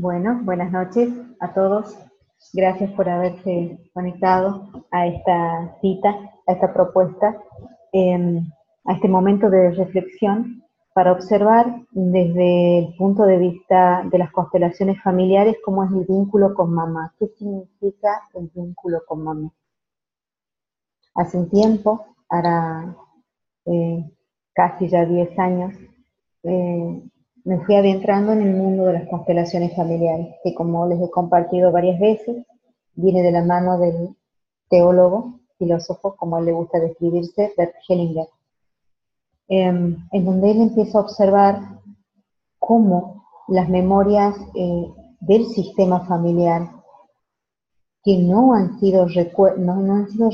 Bueno, buenas noches a todos. Gracias por haberse conectado a esta cita, a esta propuesta, a este momento de reflexión para observar desde el punto de vista de las constelaciones familiares cómo es el vínculo con mamá. ¿Qué significa el vínculo con mamá? Hace un tiempo, hará casi ya 10 años, me fui adentrando en el mundo de las constelaciones familiares, que como les he compartido varias veces, viene de la mano del teólogo, filósofo, como a él le gusta describirse, Bert Hellinger, en donde él empieza a observar cómo las memorias del sistema familiar que no han sido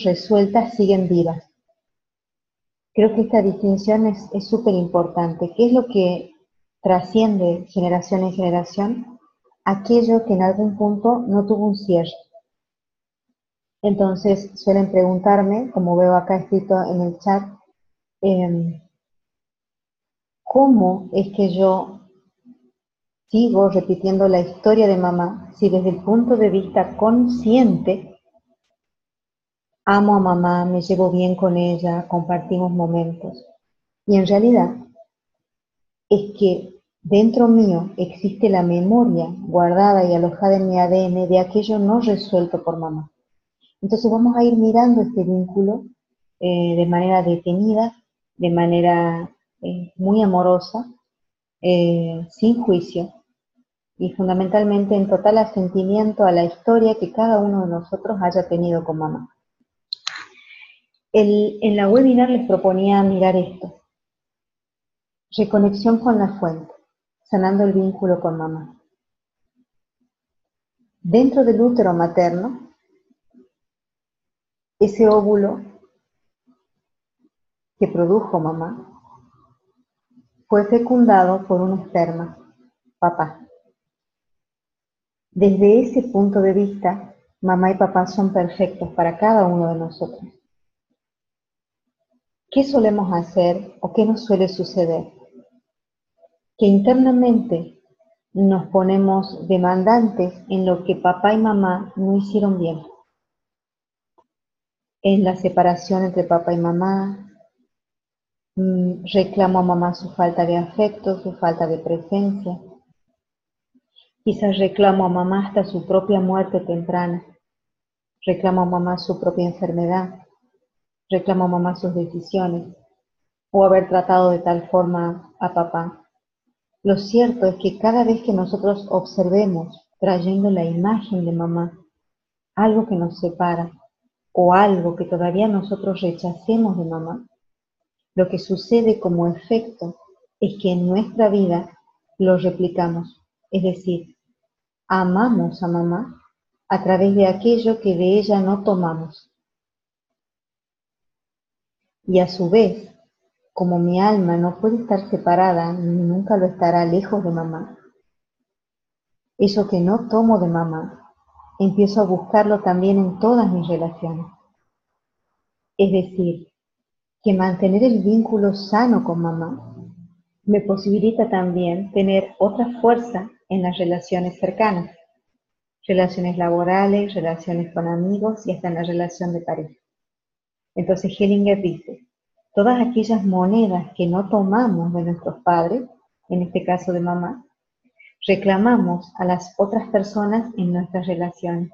resueltas siguen vivas. Creo que esta distinción es súper importante. ¿Qué es lo que trasciende generación en generación? Aquello que en algún punto no tuvo un cierre. Entonces suelen preguntarme, como veo acá escrito en el chat, ¿cómo es que yo sigo repitiendo la historia de mamá si desde el punto de vista consciente amo a mamá, me llevo bien con ella, compartimos momentos? Y en realidad es que dentro mío existe la memoria guardada y alojada en mi ADN de aquello no resuelto por mamá. Entonces vamos a ir mirando este vínculo de manera detenida, de manera muy amorosa, sin juicio y fundamentalmente en total asentimiento a la historia que cada uno de nosotros haya tenido con mamá. En la webinar les proponía mirar esto: reconexión con la fuente, sanando el vínculo con mamá. Dentro del útero materno, ese óvulo que produjo mamá fue fecundado por un esperma, papá. Desde ese punto de vista, mamá y papá son perfectos para cada uno de nosotros. ¿Qué solemos hacer o qué nos suele suceder? Que internamente nos ponemos demandantes en lo que papá y mamá no hicieron bien. En la separación entre papá y mamá, reclamo a mamá su falta de afecto, su falta de presencia. Quizás reclamo a mamá hasta su propia muerte temprana. Reclamo a mamá su propia enfermedad. Reclamo a mamá sus decisiones o haber tratado de tal forma a papá. Lo cierto es que cada vez que nosotros observemos trayendo la imagen de mamá, algo que nos separa o algo que todavía nosotros rechacemos de mamá, lo que sucede como efecto es que en nuestra vida lo replicamos, es decir, amamos a mamá a través de aquello que de ella no tomamos. Y a su vez, como mi alma no puede estar separada, ni nunca lo estará lejos de mamá, eso que no tomo de mamá, empiezo a buscarlo también en todas mis relaciones. Es decir, que mantener el vínculo sano con mamá me posibilita también tener otra fuerza en las relaciones cercanas, relaciones laborales, relaciones con amigos y hasta en la relación de pareja. Entonces Hellinger dice, todas aquellas monedas que no tomamos de nuestros padres, en este caso de mamá, reclamamos a las otras personas en nuestras relaciones.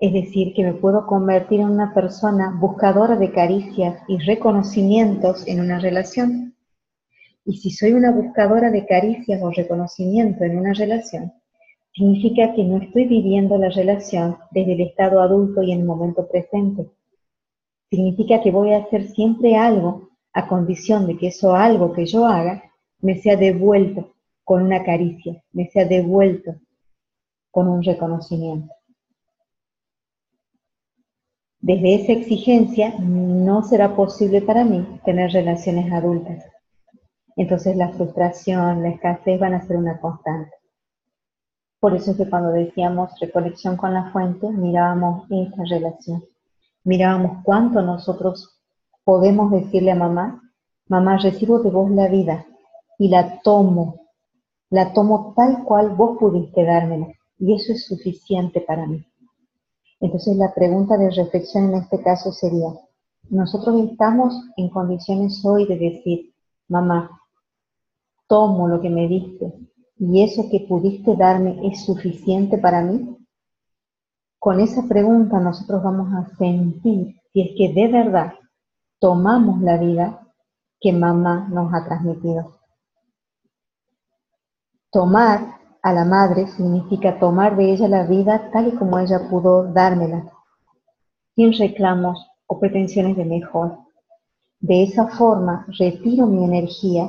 Es decir, que me puedo convertir en una persona buscadora de caricias y reconocimientos en una relación. Y si soy una buscadora de caricias o reconocimiento en una relación, significa que no estoy viviendo la relación desde el estado adulto y en el momento presente. Significa que voy a hacer siempre algo a condición de que eso algo que yo haga me sea devuelto con una caricia, me sea devuelto con un reconocimiento. Desde esa exigencia no será posible para mí tener relaciones adultas. Entonces la frustración, la escasez van a ser una constante. Por eso es que cuando decíamos reconexión con la fuente, mirábamos esta relación. Mirábamos cuánto nosotros podemos decirle a mamá, mamá, recibo de vos la vida y la tomo la tomo tal cual vos pudiste dármela, y eso es suficiente para mí. Entonces la pregunta de reflexión en este caso sería, nosotros estamos en condiciones hoy de decir, mamá, tomo lo que me diste, y eso que pudiste darme es suficiente para mí. Con esa pregunta nosotros vamos a sentir si es que de verdad tomamos la vida que mamá nos ha transmitido. Tomar a la madre significa tomar de ella la vida tal y como ella pudo dármela, sin reclamos o pretensiones de mejor. De esa forma retiro mi energía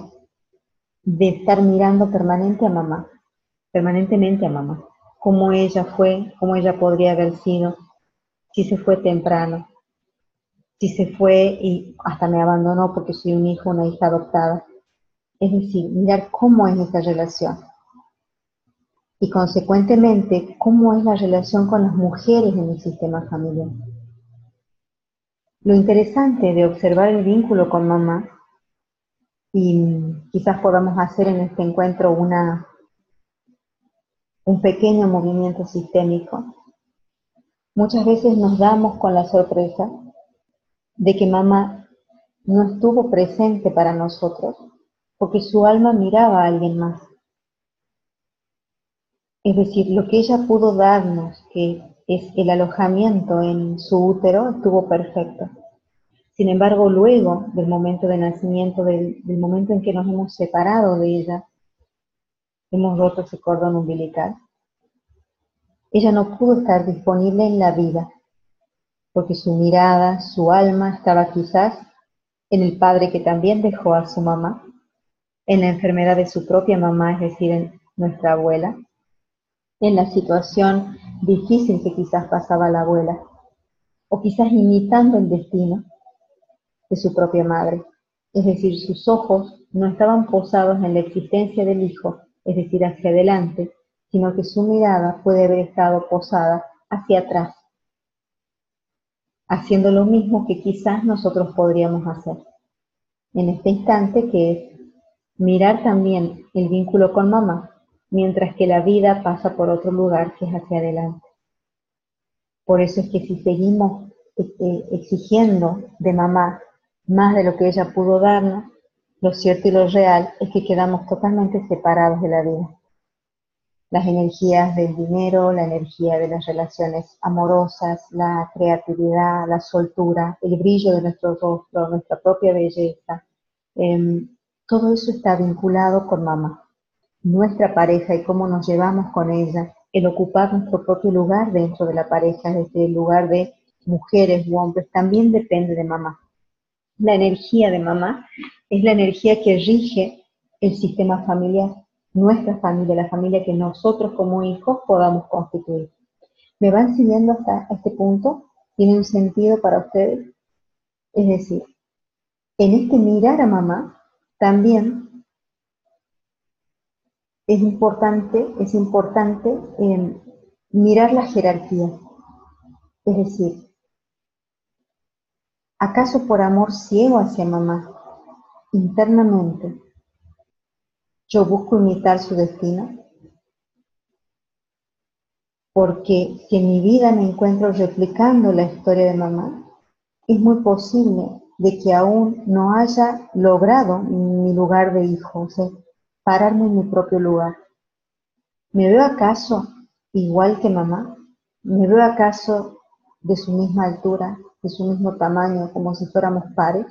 de estar mirando permanentemente a mamá, cómo ella fue, cómo ella podría haber sido, si se fue temprano, si se fue y hasta me abandonó porque soy un hijo, una hija adoptada. Es decir, mirar cómo es esa relación y consecuentemente cómo es la relación con las mujeres en el sistema familiar. Lo interesante de observar el vínculo con mamá, y quizás podamos hacer en este encuentro un pequeño movimiento sistémico, muchas veces nos damos con la sorpresa de que mamá no estuvo presente para nosotros porque su alma miraba a alguien más. Es decir, lo que ella pudo darnos, que es el alojamiento en su útero, estuvo perfecto. Sin embargo, luego del momento de nacimiento, del momento en que nos hemos separado de ella, hemos roto ese cordón umbilical, ella no pudo estar disponible en la vida, porque su mirada, su alma estaba quizás en el padre que también dejó a su mamá, en la enfermedad de su propia mamá, es decir, en nuestra abuela, en la situación difícil que quizás pasaba la abuela, o quizás imitando el destino de su propia madre. Es decir, sus ojos no estaban posados en la existencia del hijo, es decir, hacia adelante, sino que su mirada puede haber estado posada hacia atrás, haciendo lo mismo que quizás nosotros podríamos hacer en este instante, que es mirar también el vínculo con mamá, mientras que la vida pasa por otro lugar que es hacia adelante. Por eso es que si seguimos exigiendo de mamá más de lo que ella pudo darnos, lo cierto y lo real es que quedamos totalmente separados de la vida. Las energías del dinero, la energía de las relaciones amorosas, la creatividad, la soltura, el brillo de nuestro rostro, nuestra propia belleza, todo eso está vinculado con mamá. Nuestra pareja y cómo nos llevamos con ella, el ocupar nuestro propio lugar dentro de la pareja, desde el lugar de mujeres u hombres, también depende de mamá. La energía de mamá es la energía que rige el sistema familiar, nuestra familia, la familia que nosotros como hijos podamos constituir. ¿Me van siguiendo hasta este punto? ¿Tiene un sentido para ustedes? Es decir, en este mirar a mamá también es importante mirar la jerarquía. Es decir, ¿acaso por amor ciego hacia mamá, internamente, yo busco imitar su destino? Porque si en mi vida me encuentro replicando la historia de mamá, es muy posible de que aún no haya logrado mi lugar de hijo, o sea, pararme en mi propio lugar. ¿Me veo acaso igual que mamá? ¿Me veo acaso de su misma altura, de su mismo tamaño, como si fuéramos pares?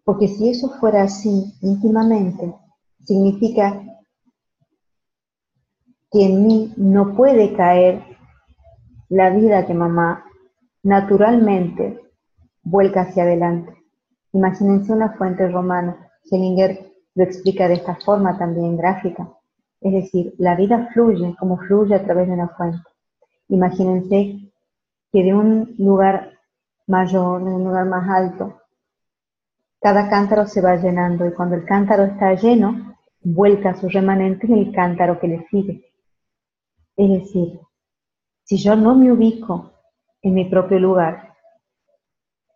Porque si eso fuera así íntimamente, significa que en mí no puede caer la vida que mamá naturalmente vuelca hacia adelante. Imagínense una fuente romana. Hellinger lo explica de esta forma también gráfica. Es decir, la vida fluye como fluye a través de una fuente. Imagínense que de un lugar mayor, de un lugar más alto, cada cántaro se va llenando y cuando el cántaro está lleno, vuelca sus remanentes en el cántaro que le sigue. Es decir, si yo no me ubico en mi propio lugar,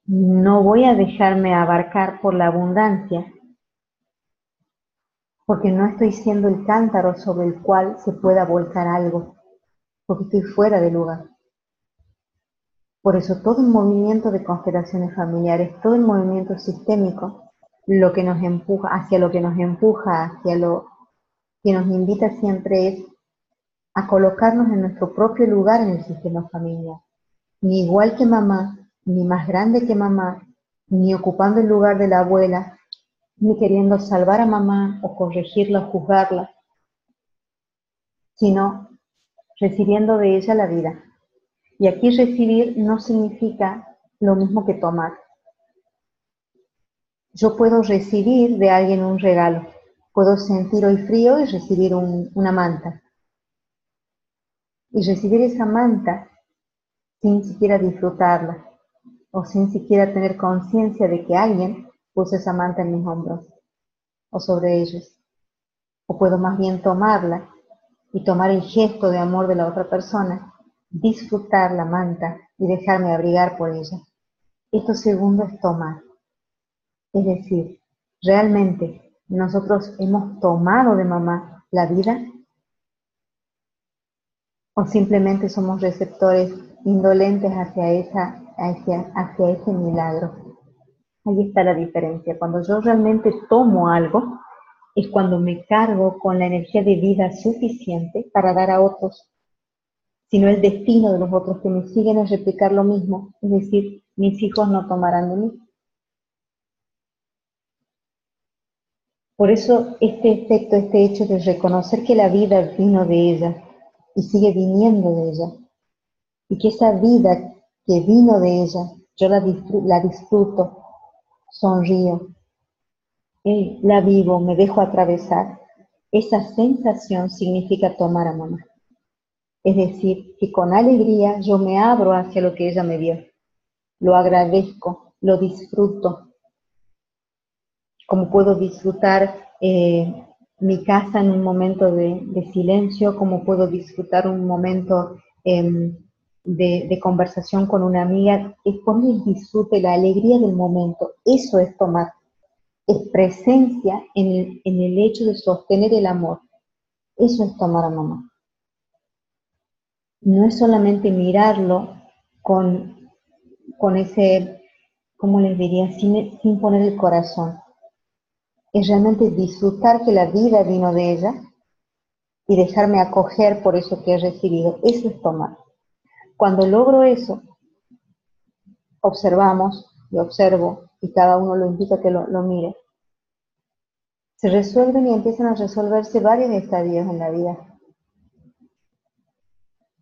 no voy a dejarme abarcar por la abundancia, porque no estoy siendo el cántaro sobre el cual se pueda volcar algo, porque estoy fuera de lugar. Por eso todo el movimiento de constelaciones familiares, todo el movimiento sistémico, lo que nos empuja, hacia lo que nos empuja, hacia lo que nos invita siempre es a colocarnos en nuestro propio lugar en el sistema familiar. Ni igual que mamá, ni más grande que mamá, ni ocupando el lugar de la abuela, ni queriendo salvar a mamá o corregirla o juzgarla, sino recibiendo de ella la vida. Y aquí recibir no significa lo mismo que tomar. Yo puedo recibir de alguien un regalo, puedo sentir hoy frío y recibir una manta. Y recibir esa manta sin siquiera disfrutarla, o sin siquiera tener conciencia de que alguien puso esa manta en mis hombros, o sobre ellos. O puedo más bien tomarla y tomar el gesto de amor de la otra persona, disfrutar la manta y dejarme abrigar por ella. Esto segundo es tomar. Es decir, ¿realmente nosotros hemos tomado de mamá la vida? ¿O simplemente somos receptores indolentes hacia ese milagro? Ahí está la diferencia. Cuando yo realmente tomo algo, es cuando me cargo con la energía de vida suficiente para dar a otros, sino el destino de los otros que me siguen a replicar lo mismo, es decir, mis hijos no tomarán de mí. Por eso este efecto, este hecho de reconocer que la vida vino de ella y sigue viniendo de ella, y que esa vida que vino de ella, yo la disfruto, sonrío, la vivo, me dejo atravesar, esa sensación significa tomar a mamá. Es decir, que con alegría yo me abro hacia lo que ella me dio. Lo agradezco, lo disfruto, como puedo disfrutar mi casa en un momento de silencio, como puedo disfrutar un momento de conversación con una amiga, es poner el disfrute, la alegría del momento. Eso es tomar, es presencia en el hecho de sostener el amor. Eso es tomar a mamá. No es solamente mirarlo con ese, ¿cómo les diría? Sin poner el corazón. Es realmente disfrutar que la vida vino de ella y dejarme acoger por eso que he recibido. Eso es tomar. Cuando logro eso, observamos, y observo, y cada uno lo invita a que lo mire. Se resuelven y empiezan a resolverse varios estadios en la vida.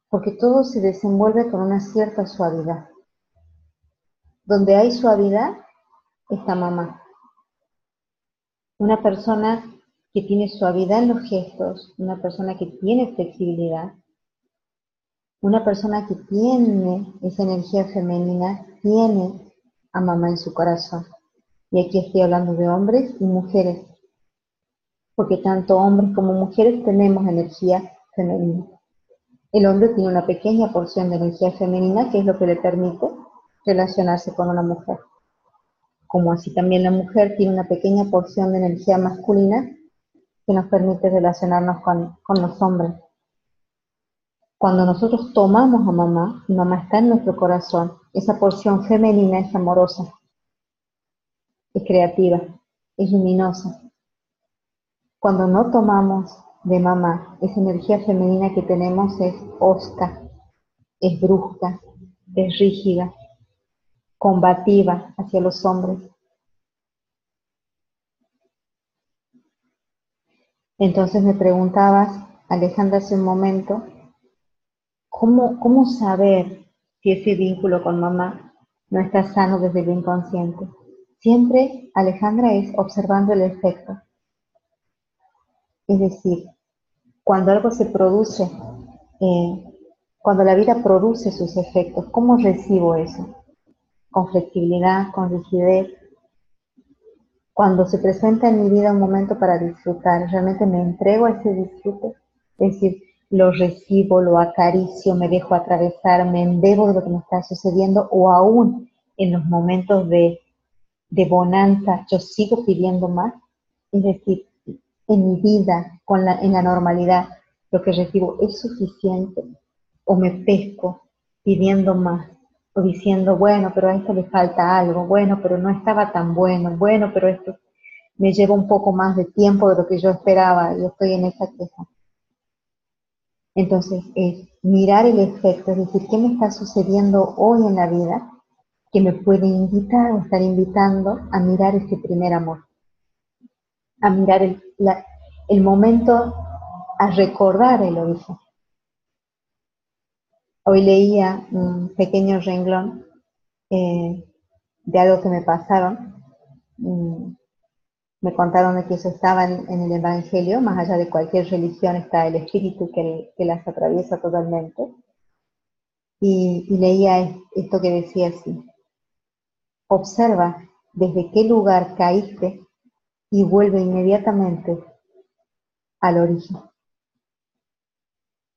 Porque todo se desenvuelve con una cierta suavidad. Donde hay suavidad, está mamá. Una persona que tiene suavidad en los gestos, una persona que tiene flexibilidad, una persona que tiene esa energía femenina, tiene a mamá en su corazón. Y aquí estoy hablando de hombres y mujeres, porque tanto hombres como mujeres tenemos energía femenina. El hombre tiene una pequeña porción de energía femenina que es lo que le permite relacionarse con una mujer. Como así también la mujer tiene una pequeña porción de energía masculina que nos permite relacionarnos con los hombres. Cuando nosotros tomamos a mamá, y mamá está en nuestro corazón, esa porción femenina es amorosa, es creativa, es luminosa. Cuando no tomamos de mamá, esa energía femenina que tenemos es hosca, es brusca, es rígida, combativa hacia los hombres. Entonces me preguntabas, Alejandra, hace un momento, ¿cómo saber si ese vínculo con mamá no está sano desde el inconsciente? Siempre, Alejandra, es observando el efecto. Es decir, cuando algo se produce, cuando la vida produce sus efectos, ¿cómo recibo eso? Con flexibilidad, con rigidez. Cuando se presenta en mi vida un momento para disfrutar, realmente me entrego a ese disfrute. Es decir, lo recibo, lo acaricio, me dejo atravesar, me embebo de lo que me está sucediendo, o aún en los momentos de bonanza, yo sigo pidiendo más. Es decir, en mi vida, en la normalidad, lo que recibo es suficiente, o me pesco pidiendo más, o diciendo, bueno, pero a esto le falta algo, bueno, pero no estaba tan bueno, bueno, pero esto me lleva un poco más de tiempo de lo que yo esperaba y estoy en esa queja. Entonces es mirar el efecto, es decir, ¿qué me está sucediendo hoy en la vida que me puede invitar o estar invitando a mirar ese primer amor? A mirar el momento, a recordar el origen. Hoy leía un pequeño renglón de algo que me pasaron. Me contaron de que eso estaba en el Evangelio, más allá de cualquier religión está el espíritu que las atraviesa totalmente. Y leía esto que decía así: observa desde qué lugar caíste y vuelve inmediatamente al origen.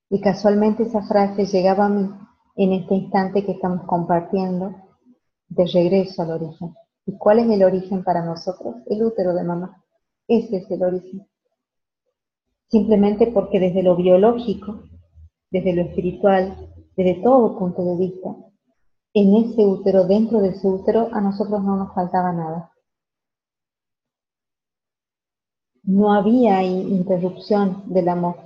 Y casualmente esa frase llegaba a mí en este instante que estamos compartiendo de regreso al origen. ¿Y cuál es el origen para nosotros? El útero de mamá. Ese es el origen. Simplemente porque desde lo biológico, desde lo espiritual, desde todo punto de vista, en ese útero, dentro de ese útero, a nosotros no nos faltaba nada. No había interrupción del amor.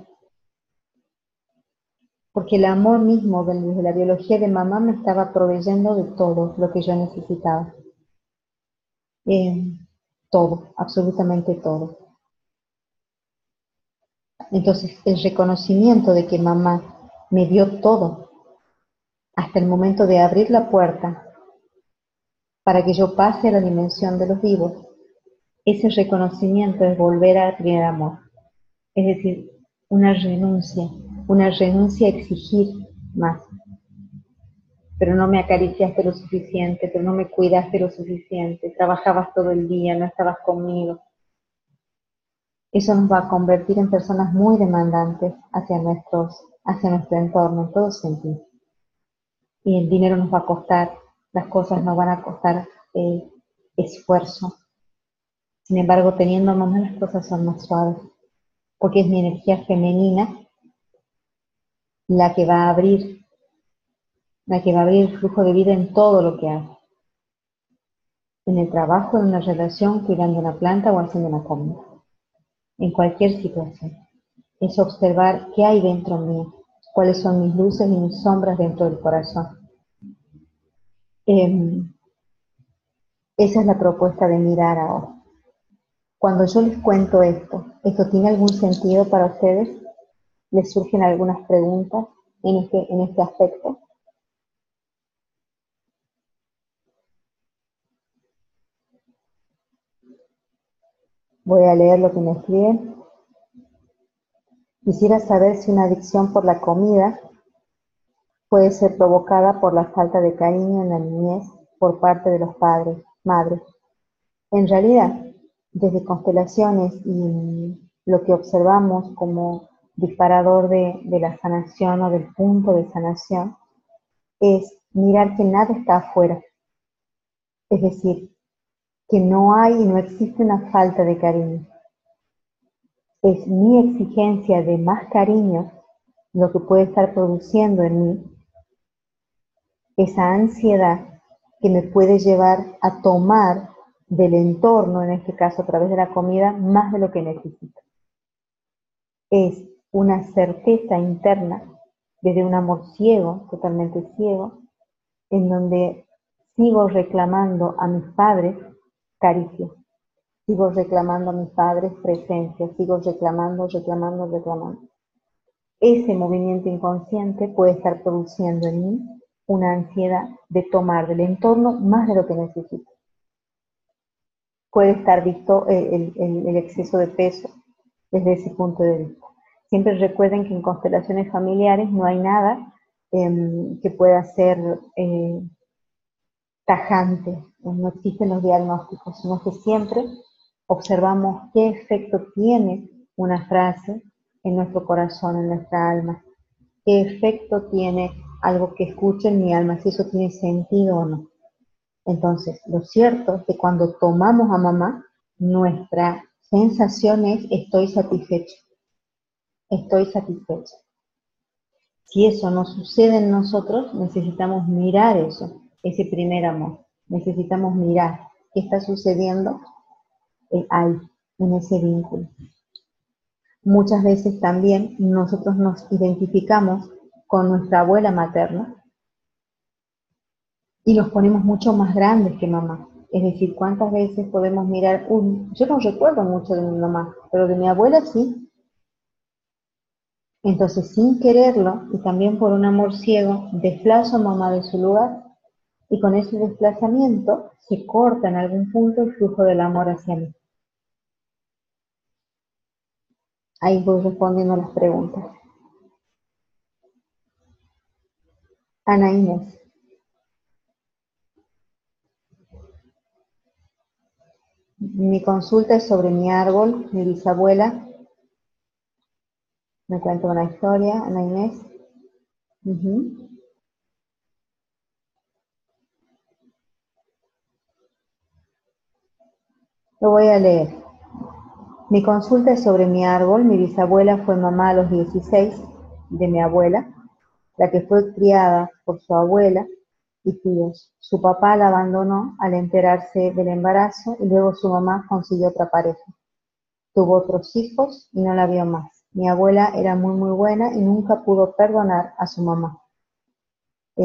Porque el amor mismo desde la biología de mamá me estaba proveyendo de todo lo que yo necesitaba. Todo, absolutamente todo. Entonces, el reconocimiento de que mamá me dio todo, hasta el momento de abrir la puerta para que yo pase a la dimensión de los vivos, ese reconocimiento es volver al primer amor. Es decir, una renuncia a exigir más. Pero no me acariciaste lo suficiente, pero no me cuidaste lo suficiente, trabajabas todo el día, no estabas conmigo. Eso nos va a convertir en personas muy demandantes hacia nuestro entorno, en todo sentido. Y el dinero nos va a costar, las cosas nos van a costar esfuerzo. Sin embargo, teniendo mamá las cosas son más suaves, porque es mi energía femenina la que va a abrir el flujo de vida en todo lo que hago. En el trabajo, en una relación, cuidando una planta o haciendo una comida. En cualquier situación. Es observar qué hay dentro mío, cuáles son mis luces y mis sombras dentro del corazón. Esa es la propuesta de mirar ahora. Cuando yo les cuento ¿esto tiene algún sentido para ustedes? ¿Les surgen algunas preguntas en este aspecto? Voy a leer lo que me escriben. Quisiera saber si una adicción por la comida puede ser provocada por la falta de cariño en la niñez por parte de los padres, madres. En realidad, desde constelaciones y lo que observamos como disparador de la sanación o del punto de sanación, es mirar que nada está afuera. Es decir, que no hay y no existe una falta de cariño. Es mi exigencia de más cariño lo que puede estar produciendo en mí esa ansiedad que me puede llevar a tomar del entorno, en este caso a través de la comida, más de lo que necesito. Es una certeza interna desde un amor ciego, totalmente ciego, en donde sigo reclamando a mis padres caricia, sigo reclamando a mis padres presencia, sigo reclamando. Ese movimiento inconsciente puede estar produciendo en mí una ansiedad de tomar del entorno más de lo que necesito. Puede estar visto el exceso de peso desde ese punto de vista. Siempre recuerden que en constelaciones familiares no hay nada que pueda ser tajante, no existen los diagnósticos, sino que siempre observamos qué efecto tiene una frase en nuestro corazón, en nuestra alma, qué efecto tiene algo que escucho en mi alma, si eso tiene sentido o no. Entonces, lo cierto es que cuando tomamos a mamá, nuestra sensación es estoy satisfecho, estoy satisfecho. Si eso no sucede en nosotros, necesitamos mirar eso, ese primer amor. Necesitamos mirar qué está sucediendo ahí, en ese vínculo. Muchas veces también nosotros nos identificamos con nuestra abuela materna y nos ponemos mucho más grandes que mamá. Es decir, ¿cuántas veces podemos mirar? Yo no recuerdo mucho de mi mamá, pero de mi abuela sí. Entonces, sin quererlo, y también por un amor ciego, desplazo a mamá de su lugar, y con ese desplazamiento se corta en algún punto el flujo del amor hacia mí. Ahí voy respondiendo las preguntas. Ana Inés. Mi consulta es sobre mi árbol, mi bisabuela. Me cuenta una historia, Ana Inés. Lo voy a leer. Mi consulta es sobre mi árbol. Mi bisabuela fue mamá a los 16 de mi abuela, la que fue criada por su abuela y tíos. Su papá la abandonó al enterarse del embarazo y luego su mamá consiguió otra pareja. Tuvo otros hijos y no la vio más. Mi abuela era muy buena y nunca pudo perdonar a su mamá. Se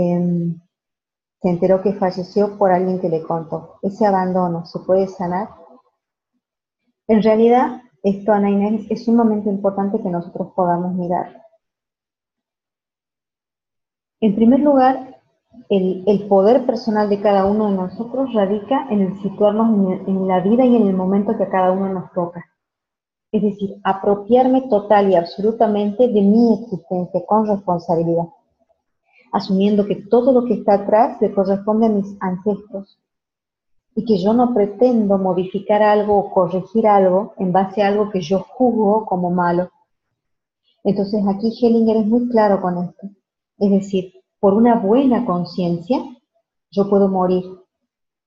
enteró que falleció por alguien que le contó. ¿Ese abandono se puede sanar? En realidad, esto, Ana Inés, es sumamente importante que nosotros podamos mirar. En primer lugar, el poder personal de cada uno de nosotros radica en el situarnos en la vida y en el momento que a cada uno nos toca. Es decir, apropiarme total y absolutamente de mi existencia con responsabilidad, asumiendo que todo lo que está atrás le corresponde a mis ancestros y que yo no pretendo modificar algo o corregir algo en base a algo que yo juzgo como malo. Entonces aquí Hellinger es muy claro con esto. Es decir, por una buena conciencia yo puedo morir.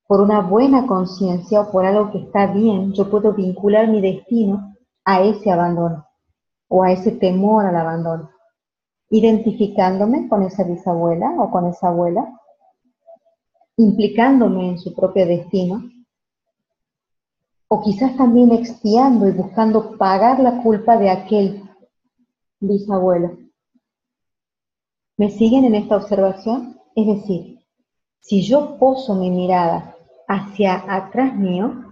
Por una buena conciencia o por algo que está bien, yo puedo vincular mi destino a ese abandono o a ese temor al abandono, identificándome con esa bisabuela o con esa abuela, implicándome en su propio destino, o quizás también expiando y buscando pagar la culpa de aquel bisabuelo. ¿Me siguen en esta observación? Es decir, si yo poso mi mirada hacia atrás mío,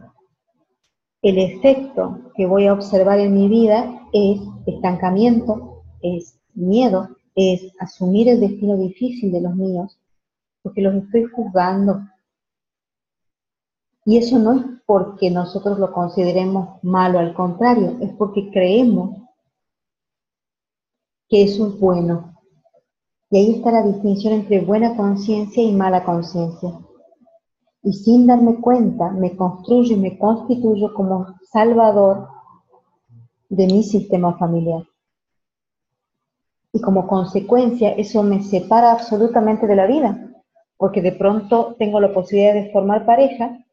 el efecto que voy a observar en mi vida es estancamiento, es miedo, es asumir el destino difícil de los míos, porque los estoy juzgando. Y eso no es porque nosotros lo consideremos malo, al contrario, es porque creemos que eso es bueno. Y ahí está la distinción entre buena conciencia y mala conciencia. Y sin darme cuenta, me construyo y me constituyo como salvador de mi sistema familiar. Y como consecuencia, eso me separa absolutamente de la vida, porque de pronto tengo la posibilidad de formar pareja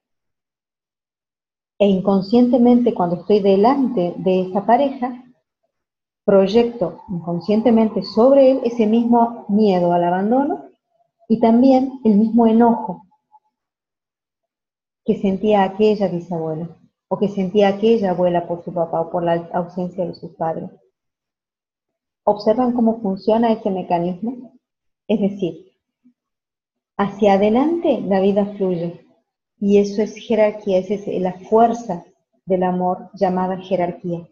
e inconscientemente cuando estoy delante de esa pareja, proyecto inconscientemente sobre él ese mismo miedo al abandono y también el mismo enojo que sentía aquella bisabuela o que sentía aquella abuela por su papá o por la ausencia de sus padres. ¿Observan cómo funciona ese mecanismo? Es decir, hacia adelante la vida fluye y eso es jerarquía, esa es la fuerza del amor llamada jerarquía.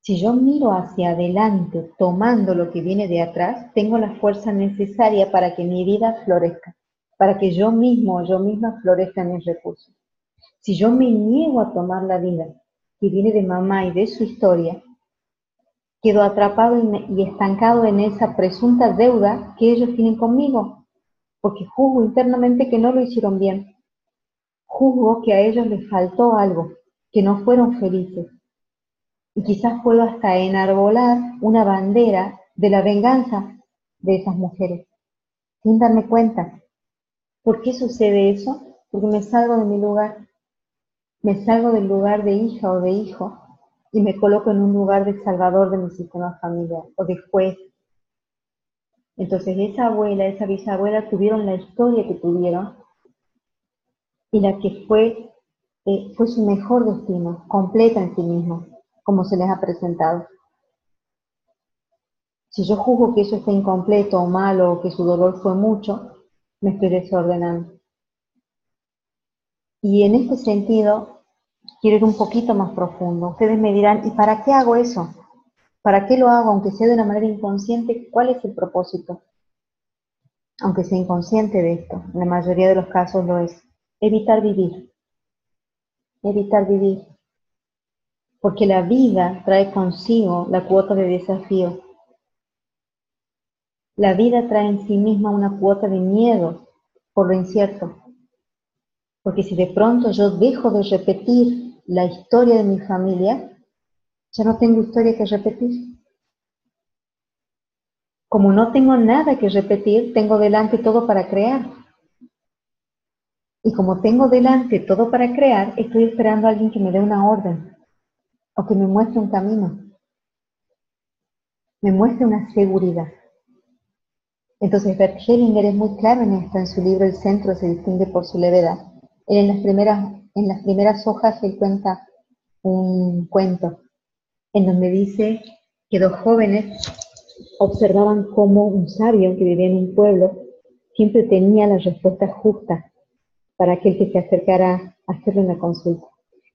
Si yo miro hacia adelante tomando lo que viene de atrás, tengo la fuerza necesaria para que mi vida florezca, para que yo mismo o yo misma florezca en mis recursos. Si yo me niego a tomar la vida que viene de mamá y de su historia, quedo atrapado y estancado en esa presunta deuda que ellos tienen conmigo, porque juzgo internamente que no lo hicieron bien. Juzgo que a ellos les faltó algo, que no fueron felices. Y quizás puedo hasta enarbolar una bandera de la venganza de esas mujeres, sin darme cuenta. ¿Por qué sucede eso? Porque me salgo de mi lugar. me salgo del lugar de hija o de hijo y me coloco en un lugar de salvador de mi sistema familiar o de juez. Entonces esa abuela, esa bisabuela tuvieron la historia que tuvieron y la que fue su mejor destino, completa en sí misma, como se les ha presentado. Si yo juzgo que eso está incompleto o malo o que su dolor fue mucho, me estoy desordenando. Y en este sentido, quiero ir un poquito más profundo. Ustedes me dirán, ¿y para qué hago eso? ¿Para qué lo hago? Aunque sea de una manera inconsciente, ¿cuál es el propósito? Aunque sea inconsciente de esto, en la mayoría de los casos lo es. Evitar vivir. Evitar vivir. Porque la vida trae consigo la cuota de desafío. La vida trae en sí misma una cuota de miedo por lo incierto. Porque si de pronto yo dejo de repetir la historia de mi familia, ya no tengo historia que repetir. Como no tengo nada que repetir, tengo delante todo para crear. Y como tengo delante todo para crear, estoy esperando a alguien que me dé una orden o que me muestre un camino, me muestre una seguridad. Entonces Bert Hellinger es muy claro en esto, en su libro El centro se distingue por su levedad. Él en las primeras hojas él cuenta un cuento en donde dice que dos jóvenes observaban cómo un sabio que vivía en un pueblo siempre tenía la respuesta justa para aquel que se acercara a hacerle una consulta.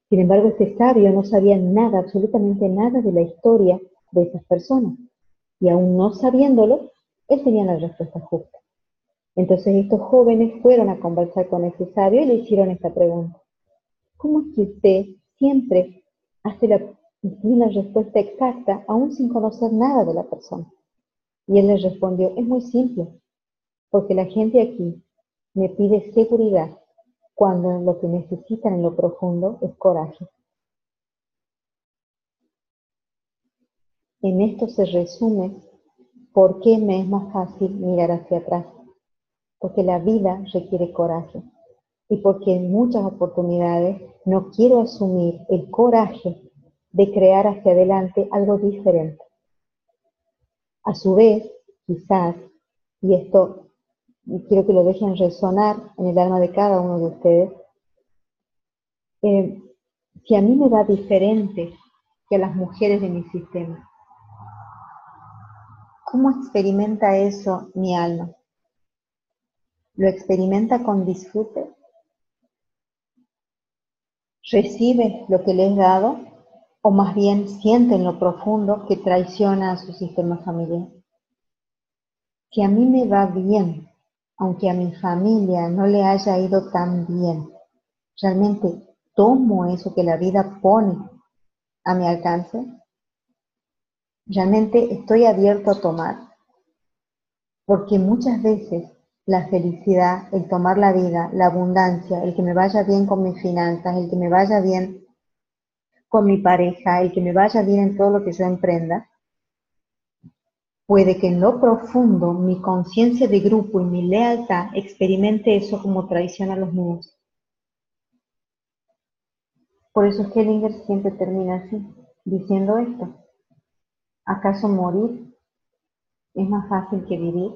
Sin embargo, este sabio no sabía nada, absolutamente nada de la historia de esas personas. Y aún no sabiéndolo, él tenía la respuesta justa. Entonces estos jóvenes fueron a conversar con ese sabio y le hicieron esta pregunta. ¿Cómo es que usted siempre tiene la respuesta exacta aún sin conocer nada de la persona? Y él les respondió, es muy simple, porque la gente aquí me pide seguridad cuando lo que necesitan en lo profundo es coraje. En esto se resume por qué me es más fácil mirar hacia atrás, porque la vida requiere coraje y porque en muchas oportunidades no quiero asumir el coraje de crear hacia adelante algo diferente. A su vez, quizás, y esto quiero que lo dejen resonar en el alma de cada uno de ustedes, si a mí me va diferente que a las mujeres de mi sistema, ¿cómo experimenta eso mi alma? ¿Lo experimenta con disfrute? ¿Recibe lo que le es dado? ¿O más bien siente en lo profundo que traiciona a su sistema familiar? Si a mí me va bien, aunque a mi familia no le haya ido tan bien, ¿realmente tomo eso que la vida pone a mi alcance? ¿Realmente estoy abierto a tomar? Porque muchas veces la felicidad, el tomar la vida, la abundancia, el que me vaya bien con mis finanzas, el que me vaya bien con mi pareja, el que me vaya bien en todo lo que yo emprenda, puede que en lo profundo mi conciencia de grupo y mi lealtad experimente eso como traición a los míos. Por eso Hellinger siempre termina así, diciendo esto. ¿Acaso morir es más fácil que vivir?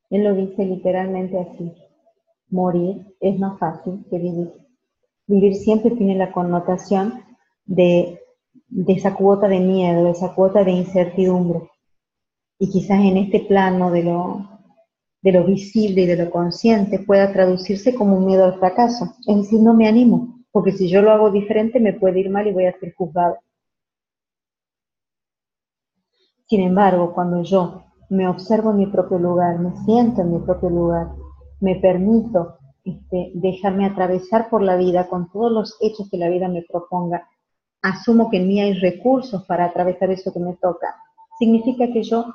Él lo dice literalmente así. Morir es más fácil que vivir. Vivir siempre tiene la connotación de esa cuota de miedo, de esa cuota de incertidumbre. Y quizás en este plano de lo visible y de lo consciente pueda traducirse como un miedo al fracaso. Es decir, no me animo, porque si yo lo hago diferente me puede ir mal y voy a ser juzgado. Sin embargo, cuando yo me observo en mi propio lugar, me siento en mi propio lugar, me permito dejarme atravesar por la vida con todos los hechos que la vida me proponga, asumo que en mí hay recursos para atravesar eso que me toca, significa que yo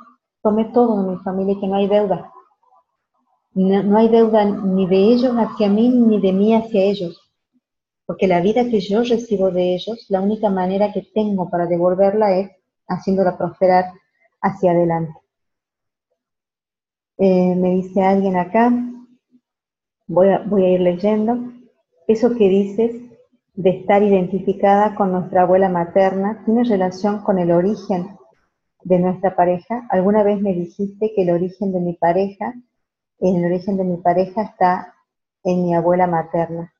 tomé todo de mi familia y que no hay deuda. No hay deuda ni de ellos hacia mí, ni de mí hacia ellos. Porque la vida que yo recibo de ellos, la única manera que tengo para devolverla es haciéndola prosperar hacia adelante. Me dice alguien acá, voy a ir leyendo, eso que dices de estar identificada con nuestra abuela materna tiene relación con el origen de nuestra pareja. Alguna vez me dijiste que el origen de mi pareja, está en mi abuela materna.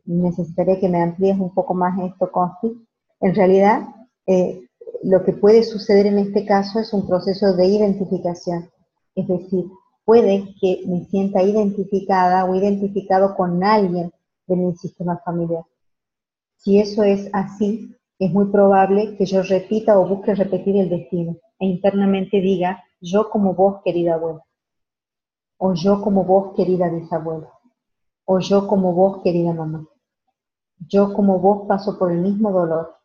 Necesitaría que me amplíes un poco más esto, Consti. En realidad, eh, lo que puede suceder en este caso es un proceso de identificación. Es decir, puede que me sienta identificada o identificado con alguien de mi sistema familiar. Si eso es así, es muy probable que yo repita o busque repetir el destino e internamente diga, yo como vos, querida abuela, o yo como vos, querida bisabuela, o yo como vos, querida mamá. Yo como vos paso por el mismo dolor.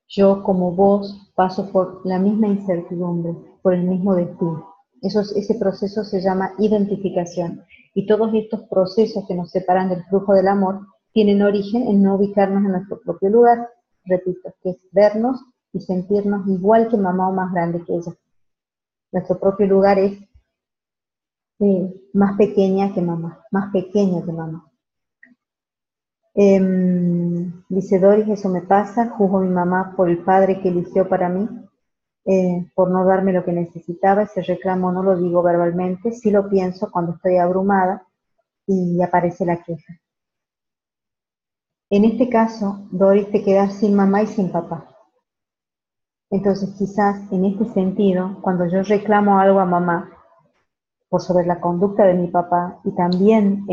Yo como vos paso por la misma incertidumbre, por el mismo destino. Ese proceso se llama identificación. Y todos estos procesos que nos separan del flujo del amor tienen origen en no ubicarnos en nuestro propio lugar. Repito, que es vernos y sentirnos igual que mamá o más grande que ella. Nuestro propio lugar es más pequeña que mamá, más pequeña que mamá. Dice Doris, eso me pasa, juzgo a mi mamá por el padre que eligió para mí, por no darme lo que necesitaba. Ese reclamo no lo digo verbalmente, sí lo pienso cuando estoy abrumada y aparece la queja. En este caso, Doris, te quedas sin mamá y sin papá. Entonces quizás en este sentido, cuando yo reclamo algo a mamá por sobre la conducta de mi papá y también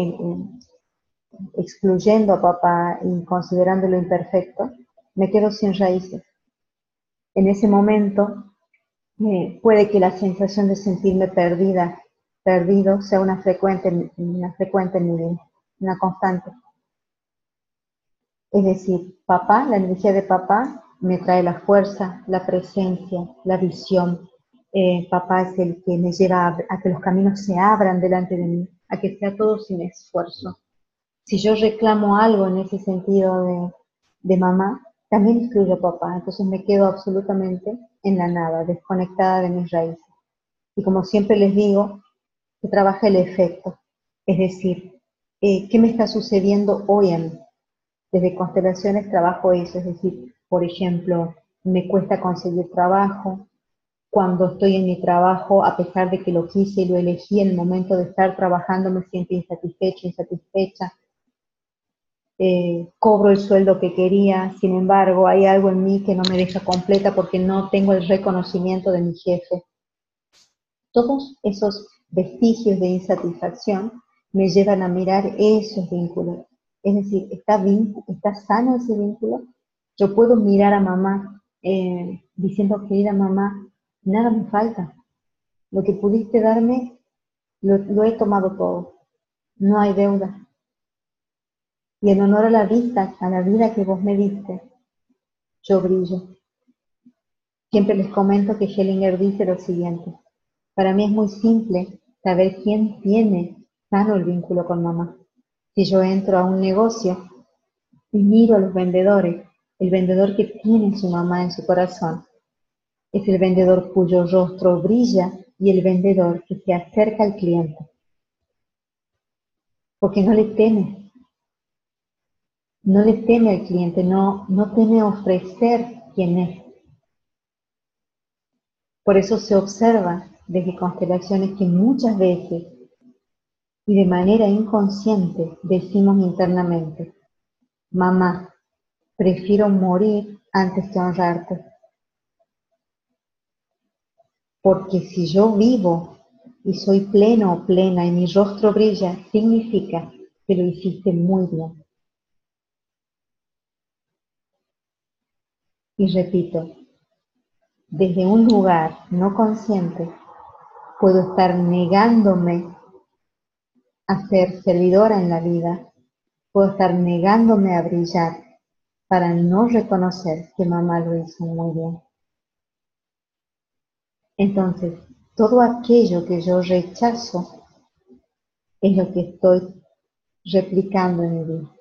excluyendo a papá y considerándolo imperfecto, me quedo sin raíces. En ese momento puede que la sensación de sentirme perdido, sea una frecuente en mi vida, una constante. Es decir, papá, la energía de papá me trae la fuerza, la presencia, la visión. Papá es el que me lleva a que los caminos se abran delante de mí, a que sea todo sin esfuerzo. Si yo reclamo algo en ese sentido de mamá, también excluyo a papá, entonces me quedo absolutamente en la nada, desconectada de mis raíces. Y como siempre les digo, que trabaja el efecto, es decir, ¿qué me está sucediendo hoy a mí? Desde constelaciones trabajo eso, es decir, por ejemplo, me cuesta conseguir trabajo, cuando estoy en mi trabajo, a pesar de que lo quise y lo elegí, en el momento de estar trabajando me siento insatisfecha, cobro el sueldo que quería, sin embargo, hay algo en mí que no me deja completa porque no tengo el reconocimiento de mi jefe. Todos esos vestigios de insatisfacción me llevan a mirar esos vínculos. Es decir, ¿está sano ese vínculo? Yo puedo mirar a mamá diciendo, querida mamá, nada me falta. Lo que pudiste darme, lo he tomado todo. No hay deuda. Y en honor a la vida que vos me diste, yo brillo. Siempre les comento que Hellinger dice lo siguiente. Para mí es muy simple saber quién tiene sano el vínculo con mamá. Si yo entro a un negocio y miro a los vendedores, el vendedor que tiene su mamá en su corazón es el vendedor cuyo rostro brilla y el vendedor que se acerca al cliente. Porque no le teme al cliente, no teme ofrecer quién es. Por eso se observa desde constelaciones que muchas veces y de manera inconsciente decimos internamente, mamá, prefiero morir antes que honrarte. Porque si yo vivo y soy pleno o plena y mi rostro brilla, significa que lo hiciste muy bien. Y repito, desde un lugar no consciente, puedo estar negándome a ser servidora en la vida, puedo estar negándome a brillar para no reconocer que mamá lo hizo muy bien. Entonces, todo aquello que yo rechazo es lo que estoy replicando en mi vida.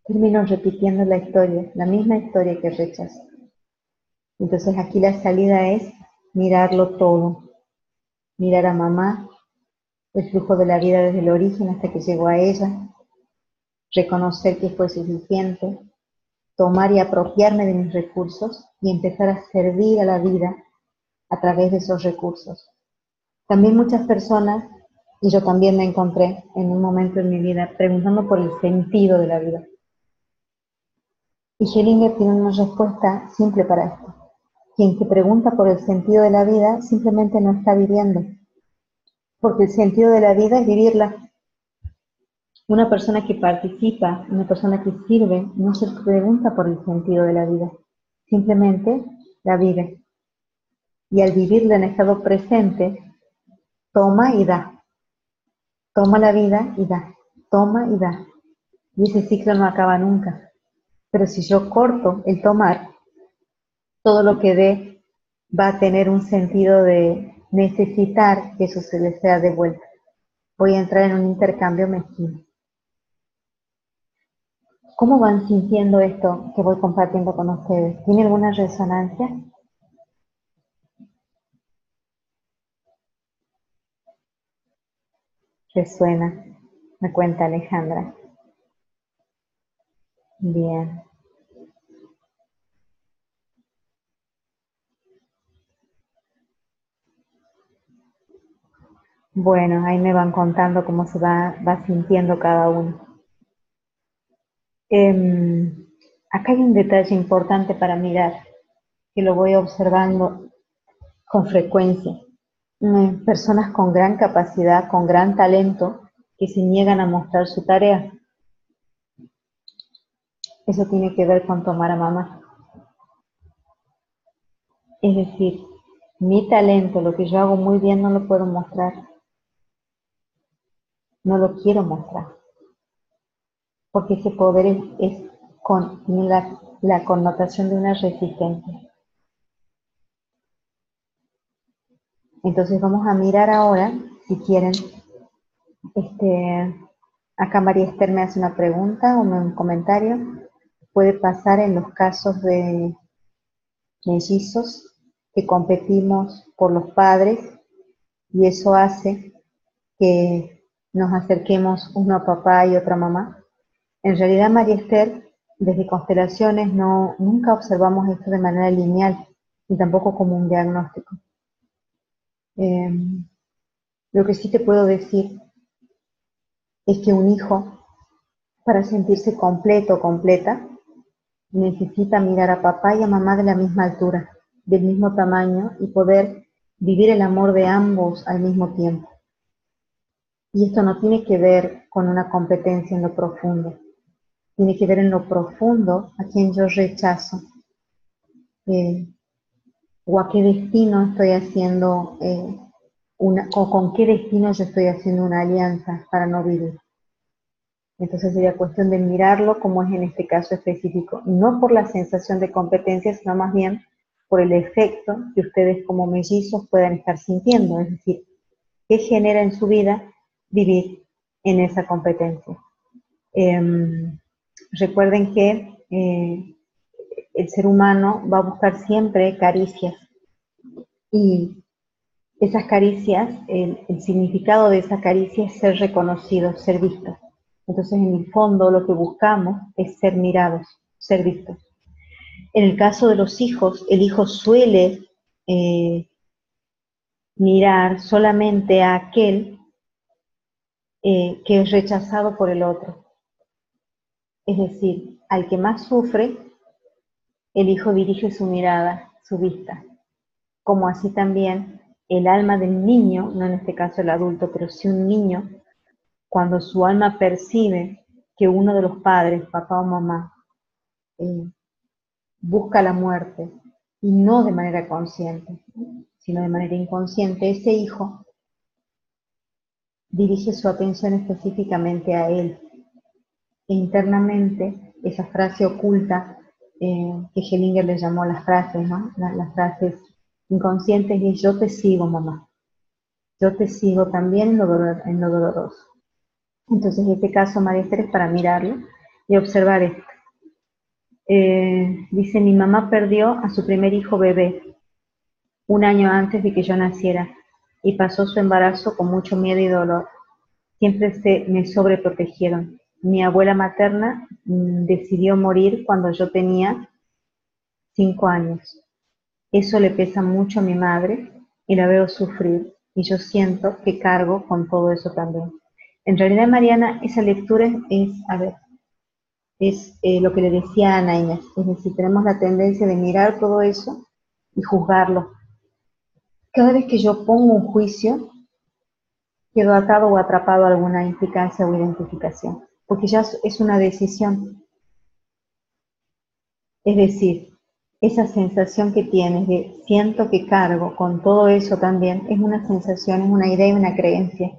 Termino repitiendo la historia, la misma historia que rechazo. Entonces aquí la salida es mirarlo todo, mirar a mamá, el flujo de la vida desde el origen hasta que llegó a ella, reconocer que fue suficiente, tomar y apropiarme de mis recursos y empezar a servir a la vida a través de esos recursos. También muchas personas, y yo también me encontré en un momento en mi vida preguntando por el sentido de la vida. Y Hellinger tiene una respuesta simple para esto. Quien se pregunta por el sentido de la vida simplemente no está viviendo, porque el sentido de la vida es vivirla. Una persona que participa, una persona que sirve, no se pregunta por el sentido de la vida, simplemente la vive. Y al vivirla en estado presente, toma y da. Toma la vida y da. Toma y da. Y ese ciclo no acaba nunca. Pero si yo corto el tomar, todo lo que dé va a tener un sentido de necesitar que eso se le sea devuelto. Voy a entrar en un intercambio mezquino. ¿Cómo van sintiendo esto que voy compartiendo con ustedes? ¿Tiene alguna resonancia? Resuena, me cuenta Alejandra. Bien. Bueno, ahí me van contando cómo se va sintiendo cada uno. Acá hay un detalle importante para mirar, que lo voy observando con frecuencia. Personas con gran capacidad, con gran talento, que se niegan a mostrar su tarea. Eso tiene que ver con tomar a mamá. Es decir, mi talento, lo que yo hago muy bien, no lo puedo mostrar. No lo quiero mostrar. Porque ese poder tiene la connotación de una resistencia. Entonces vamos a mirar ahora, si quieren, acá María Esther me hace una pregunta o un comentario. Puede pasar en los casos de mellizos que competimos por los padres y eso hace que nos acerquemos uno a papá y otro a mamá. En realidad, María Esther, desde constelaciones nunca observamos esto de manera lineal ni tampoco como un diagnóstico. Lo que sí te puedo decir es que un hijo, para sentirse completo o completa, necesita mirar a papá y a mamá de la misma altura, del mismo tamaño y poder vivir el amor de ambos al mismo tiempo. Y esto no tiene que ver con una competencia en lo profundo, tiene que ver en lo profundo a quien yo rechazo, o a qué destino estoy haciendo, o con qué destino yo estoy haciendo una alianza para no vivir. Entonces sería cuestión de mirarlo como es en este caso específico, no por la sensación de competencia, sino más bien por el efecto que ustedes como mellizos puedan estar sintiendo, es decir, qué genera en su vida vivir en esa competencia. Recuerden que el ser humano va a buscar siempre caricias y esas caricias, el significado de esa caricia es ser reconocido, ser visto. Entonces, en el fondo, lo que buscamos es ser mirados, ser vistos. En el caso de los hijos, el hijo suele mirar solamente a aquel que es rechazado por el otro. Es decir, al que más sufre, el hijo dirige su mirada, su vista. Como así también el alma del niño, no en este caso el adulto, pero sí un niño, cuando su alma percibe que uno de los padres, papá o mamá, busca la muerte, y no de manera consciente, sino de manera inconsciente, ese hijo dirige su atención específicamente a él. E internamente, esa frase oculta, que Hellinger le llamó las frases, ¿no? Las frases inconscientes, es yo te sigo, mamá. Yo te sigo también en lo doloroso. Entonces, en este caso, María Esther, es para mirarlo y observar esto. Dice, mi mamá perdió a su primer hijo bebé 1 año antes de que yo naciera y pasó su embarazo con mucho miedo y dolor. Siempre me sobreprotegieron. Mi abuela materna decidió morir cuando yo tenía 5 años. Eso le pesa mucho a mi madre y la veo sufrir y yo siento que cargo con todo eso también. En realidad, Mariana, esa lectura a ver, es lo que le decía a Ana Inés, es decir, tenemos la tendencia de mirar todo eso y juzgarlo. Cada vez que yo pongo un juicio, quedo atado o atrapado a alguna implicancia o identificación, porque ya es una decisión. Es decir, esa sensación que tienes de siento que cargo con todo eso también es una sensación, es una idea y una creencia.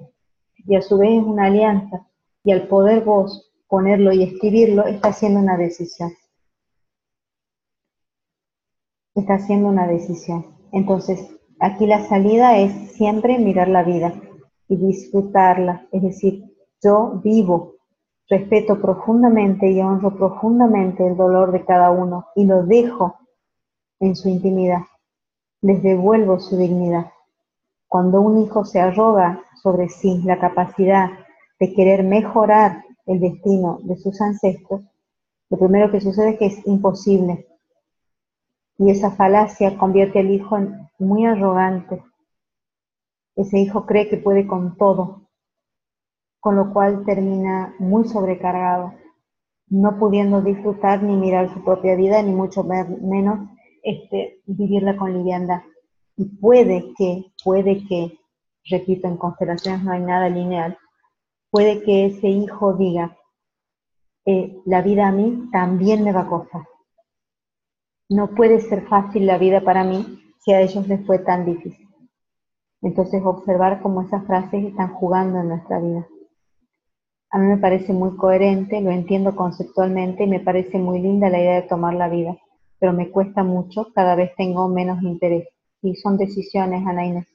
Y a su vez es una alianza. Y al poder vos ponerlo y escribirlo, está haciendo una decisión. Está haciendo una decisión. Entonces, aquí la salida es siempre mirar la vida y disfrutarla. Es decir, yo vivo, respeto profundamente y honro profundamente el dolor de cada uno y lo dejo en su intimidad. Les devuelvo su dignidad. Cuando un hijo se arroga sobre sí la capacidad de querer mejorar el destino de sus ancestros, lo primero que sucede es que es imposible. Y esa falacia convierte al hijo en muy arrogante. Ese hijo cree que puede con todo, con lo cual termina muy sobrecargado, no pudiendo disfrutar ni mirar su propia vida, ni mucho menos vivirla con liviandad. Y puede que, repito, en constelaciones no hay nada lineal, puede que ese hijo diga, la vida a mí también me va a costar. No puede ser fácil la vida para mí si a ellos les fue tan difícil. Entonces observar cómo esas frases están jugando en nuestra vida. A mí me parece muy coherente, lo entiendo conceptualmente y me parece muy linda la idea de tomar la vida, pero me cuesta mucho, cada vez tengo menos interés. Y son decisiones, Ana Inés.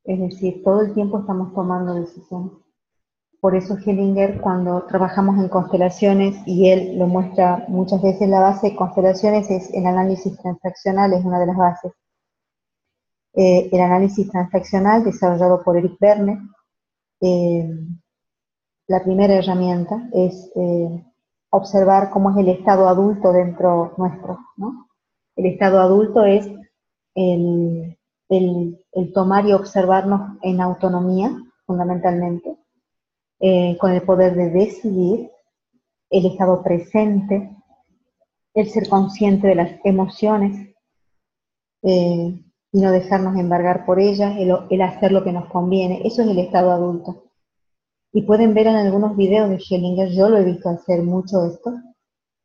Es decir, todo el tiempo estamos tomando decisiones. Por eso Hellinger, cuando trabajamos en constelaciones, y él lo muestra muchas veces, la base de constelaciones es el análisis transaccional, es una de las bases. El análisis transaccional desarrollado por Eric Berne, la primera herramienta es observar cómo es el estado adulto dentro nuestro, ¿no? El estado adulto es el, el tomar y observarnos en autonomía, fundamentalmente, con el poder de decidir, el estado presente, el ser consciente de las emociones y no dejarnos embargar por ellas, el hacer lo que nos conviene. Eso es el estado adulto. Y pueden ver en algunos videos de Hellinger, yo lo he visto hacer mucho esto,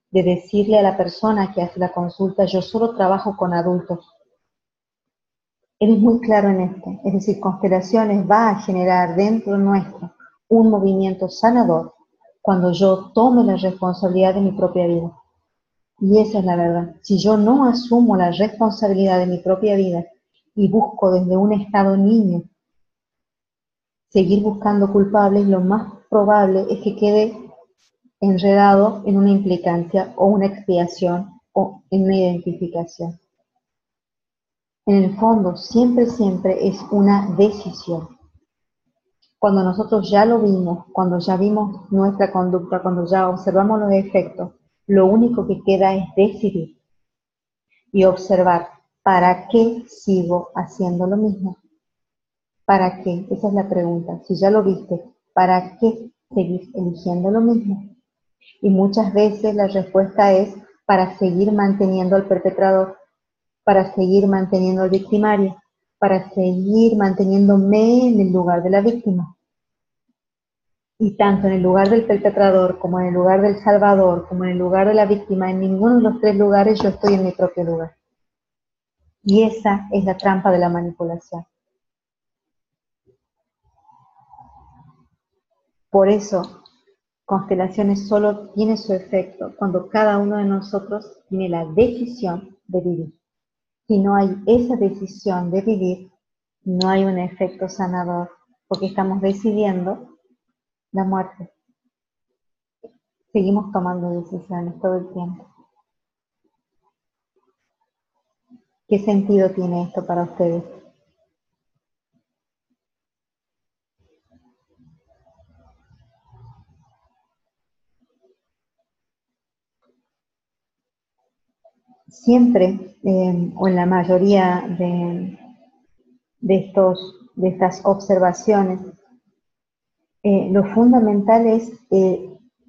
de decirle a la persona que hace la consulta, yo solo trabajo con adultos. Él es muy claro en esto, es decir, constelaciones va a generar dentro nuestro un movimiento sanador cuando yo tome la responsabilidad de mi propia vida. Y esa es la verdad. Si yo no asumo la responsabilidad de mi propia vida y busco desde un estado niño seguir buscando culpables, lo más probable es que quede enredado en una implicancia o una expiación o en una identificación. En el fondo, siempre, siempre es una decisión. Cuando nosotros ya lo vimos, cuando ya vimos nuestra conducta, cuando ya observamos los efectos, lo único que queda es decidir y observar para qué sigo haciendo lo mismo. ¿Para qué? Esa es la pregunta. Si ya lo viste, ¿para qué seguís eligiendo lo mismo? Y muchas veces la respuesta es para seguir manteniendo al perpetrador, para seguir manteniendo al victimario, para seguir manteniéndome en el lugar de la víctima. Y tanto en el lugar del perpetrador, como en el lugar del salvador, como en el lugar de la víctima, en ninguno de los tres lugares yo estoy en mi propio lugar. Y esa es la trampa de la manipulación. Por eso, constelaciones solo tiene su efecto cuando cada uno de nosotros tiene la decisión de vivir. Si no hay esa decisión de vivir, no hay un efecto sanador, porque estamos decidiendo la muerte. Seguimos tomando decisiones todo el tiempo. ¿Qué sentido tiene esto para ustedes? siempre, o en la mayoría de estas observaciones, lo fundamental es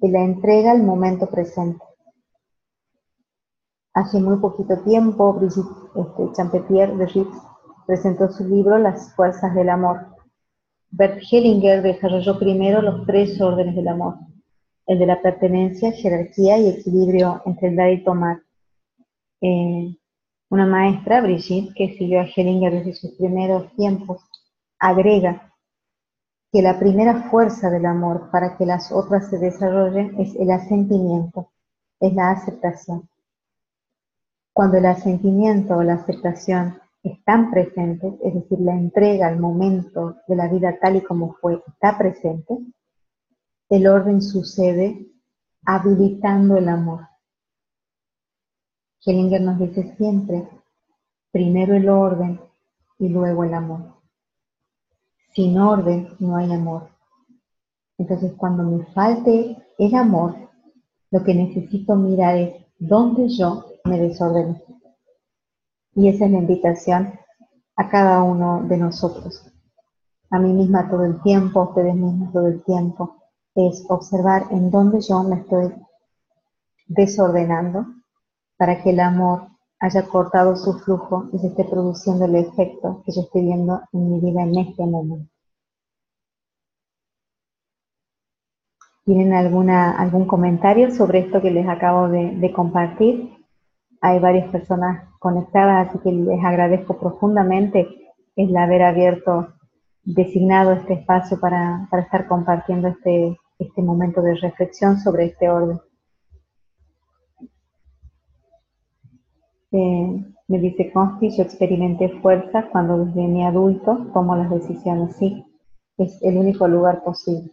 la entrega al momento presente. Hace muy poquito tiempo, Brigitte Champetier de Ritz presentó su libro Las fuerzas del amor. Bert Hellinger desarrolló primero los 3 órdenes del amor: el de la pertenencia, jerarquía y equilibrio entre el dar y tomar. Una maestra, Brigitte, que siguió a Hellinger desde sus primeros tiempos, agrega que la primera fuerza del amor para que las otras se desarrollen es el asentimiento, es la aceptación. Cuando el asentimiento o la aceptación están presentes, es decir, la entrega al momento de la vida tal y como fue está presente, el orden sucede habilitando el amor. Hellinger nos dice siempre, primero el orden y luego el amor. Sin orden no hay amor. Entonces, cuando me falte el amor, lo que necesito mirar es dónde yo me desordeno. Y esa es la invitación a cada uno de nosotros. A mí misma todo el tiempo, a ustedes mismos todo el tiempo, es observar en dónde yo me estoy desordenando para que el amor haya cortado su flujo y se esté produciendo el efecto que yo estoy viendo en mi vida en este momento. ¿Tienen algún comentario sobre esto que les acabo de compartir? Hay varias personas conectadas, así que les agradezco profundamente el haber abierto, designado este espacio para estar compartiendo este momento de reflexión sobre este orden. Me dice Consti, yo experimenté fuerza cuando desde mi adulto tomo las decisiones. Sí, es el único lugar posible.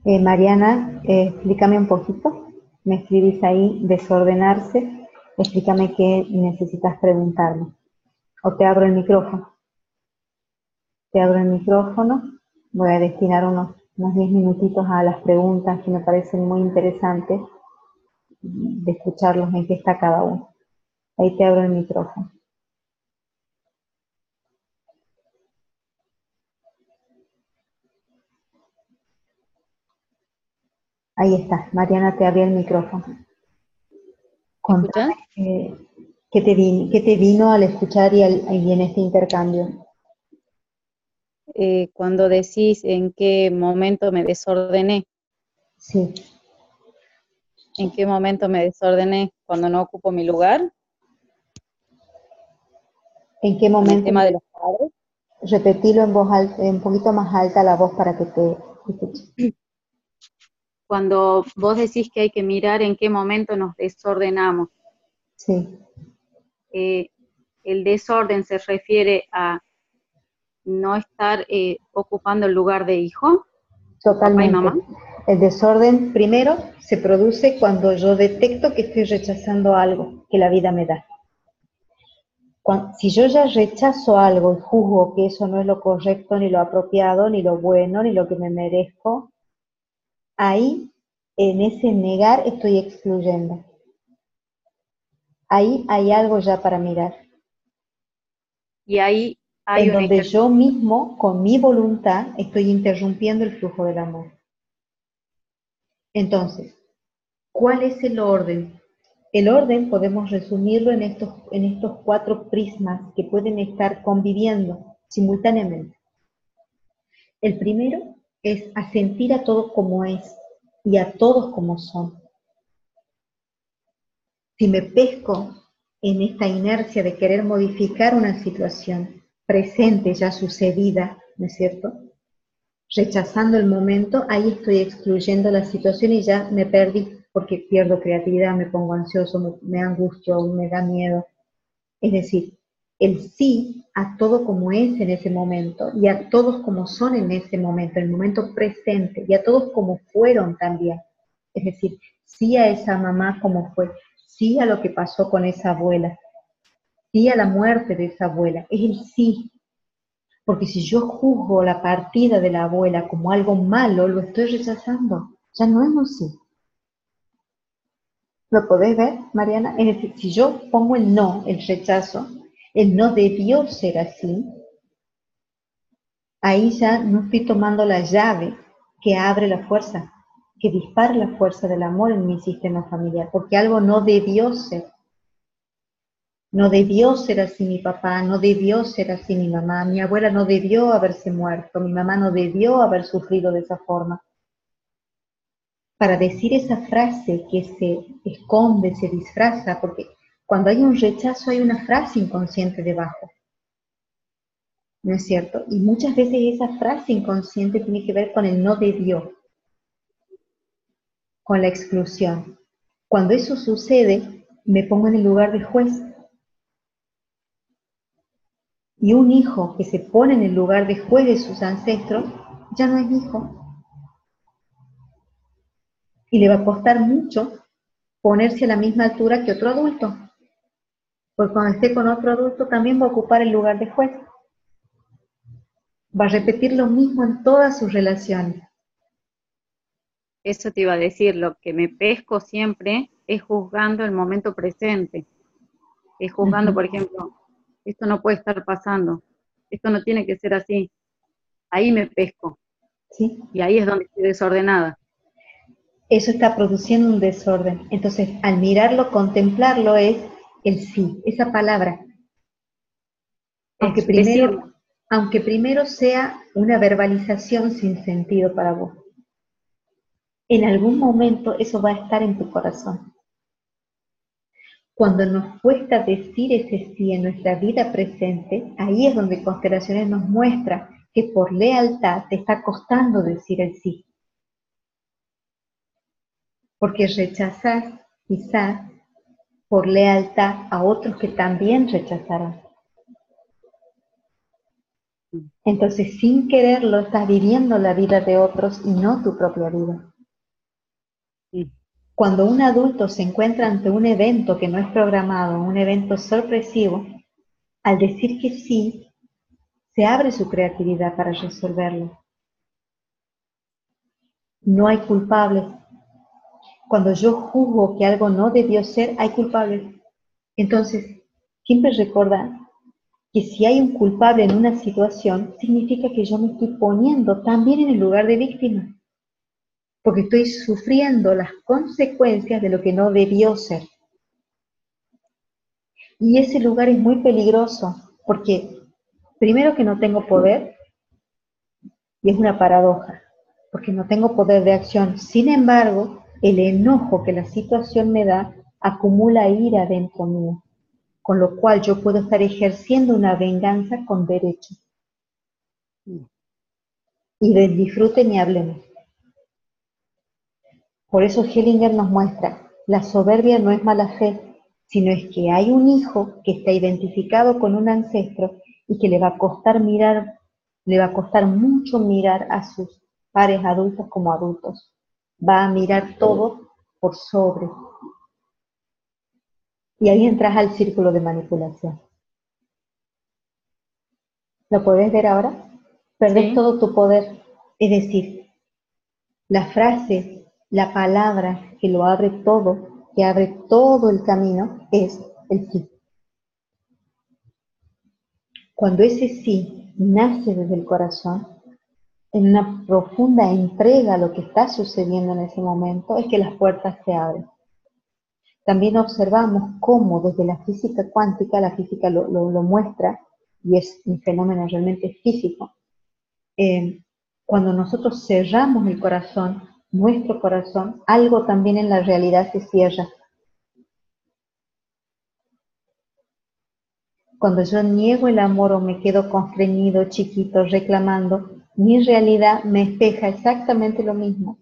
Mariana, explícame un poquito. Me escribís ahí, desordenarse. Explícame qué necesitas preguntarme. O te abro el micrófono. Te abro el micrófono. Voy a destinar unos 10 minutitos a las preguntas que me parecen muy interesantes de escucharlos en qué está cada uno. Ahí te abro el micrófono. Ahí está, Mariana, te abrí el micrófono. Contame qué te vino al escuchar y en este intercambio. Cuando decís en qué momento me desordené. Sí. ¿En qué momento me desordené? ¿Cuando no ocupo mi lugar? ¿En qué momento? ¿El tema de los padres? Repetilo en voz alta, un poquito más alta la voz para que te escuche. Cuando vos decís que hay que mirar en qué momento nos desordenamos. Sí. El desorden se refiere a no estar ocupando el lugar de hijo, Totalmente. papá y mamá. El desorden primero se produce cuando yo detecto que estoy rechazando algo que la vida me da. Si yo ya rechazo algo y juzgo que eso no es lo correcto, ni lo apropiado, ni lo bueno, ni lo que me merezco, ahí, en ese negar, estoy excluyendo. Ahí hay algo ya para mirar. Y ahí hay en donde yo mismo, con mi voluntad, estoy interrumpiendo el flujo del amor. Entonces, ¿cuál es el orden? El orden podemos resumirlo en estos 4 prismas que pueden estar conviviendo simultáneamente. El primero es asentir a todo como es y a todos como son. Si me pesco en esta inercia de querer modificar una situación presente, ya sucedida, ¿no es cierto?, rechazando el momento, ahí estoy excluyendo la situación y ya me perdí porque pierdo creatividad, me pongo ansioso, me angustio, me da miedo. Es decir, el sí a todo como es en ese momento y a todos como son en ese momento, en el momento presente, y a todos como fueron también. Es decir, sí a esa mamá como fue, sí a lo que pasó con esa abuela, sí a la muerte de esa abuela, es el sí. Porque si yo juzgo la partida de la abuela como algo malo, lo estoy rechazando. Ya no es un sí. ¿Lo podés ver, Mariana? Es decir, si yo pongo el no, el rechazo, el no debió ser así, ahí ya no estoy tomando la llave que abre la fuerza, que dispara la fuerza del amor en mi sistema familiar, porque algo no debió ser. No debió ser así mi papá, no debió ser así mi mamá, mi abuela no debió haberse muerto, mi mamá no debió haber sufrido de esa forma. Para decir esa frase que se esconde, se disfraza, porque cuando hay un rechazo hay una frase inconsciente debajo, ¿no es cierto? Y muchas veces esa frase inconsciente tiene que ver con el no debió, con la exclusión. Cuando eso sucede, me pongo en el lugar de juez. Y un hijo que se pone en el lugar de juez de sus ancestros, ya no es hijo. Y le va a costar mucho ponerse a la misma altura que otro adulto. Porque cuando esté con otro adulto también va a ocupar el lugar de juez. Va a repetir lo mismo en todas sus relaciones. Eso te iba a decir, lo que me pesco siempre es juzgando el momento presente. Es juzgando, por ejemplo, esto no puede estar pasando, esto no tiene que ser así. Ahí me pesco. ¿Sí? Y ahí es donde estoy desordenada. Eso está produciendo un desorden. Entonces, al mirarlo, contemplarlo es el sí, esa palabra. Aunque Es decirlo. primero sea una verbalización sin sentido para vos. En algún momento eso va a estar en tu corazón. Cuando nos cuesta decir ese sí en nuestra vida presente, ahí es donde Constelaciones nos muestra que por lealtad te está costando decir el sí. Porque rechazás quizás por lealtad a otros que también rechazarán. Entonces, sin quererlo, estás viviendo la vida de otros y no tu propia vida. Cuando un adulto se encuentra ante un evento que no es programado, un evento sorpresivo, al decir que sí, se abre su creatividad para resolverlo. No hay culpables. Cuando yo juzgo que algo no debió ser, hay culpables. Entonces, siempre recuerda que si hay un culpable en una situación, significa que yo me estoy poniendo también en el lugar de víctima, porque estoy sufriendo las consecuencias de lo que no debió ser. Y ese lugar es muy peligroso, porque primero que no tengo poder, y es una paradoja, porque no tengo poder de acción. Sin embargo, el enojo que la situación me da acumula ira dentro mío, con lo cual yo puedo estar ejerciendo una venganza con derecho. Y del disfrute ni hablemos. Por eso Hellinger nos muestra, la soberbia no es mala fe, sino es que hay un hijo que está identificado con un ancestro y que le va a costar mucho mirar a sus pares adultos como adultos. Va a mirar todo por sobre. Y ahí entras al círculo de manipulación. ¿Lo podés ver ahora? Perdés ¿Sí? todo tu poder. Es decir, la frase, la palabra que lo abre todo, que abre todo el camino, es el sí. Cuando ese sí nace desde el corazón, en una profunda entrega a lo que está sucediendo en ese momento, es que las puertas se abren. También observamos cómo desde la física cuántica, la física lo muestra, y es un fenómeno realmente físico, cuando nosotros cerramos el corazón, nuestro corazón, algo también en la realidad se cierra. Cuando yo niego el amor o me quedo constreñido, chiquito, reclamando, mi realidad me espeja exactamente lo mismo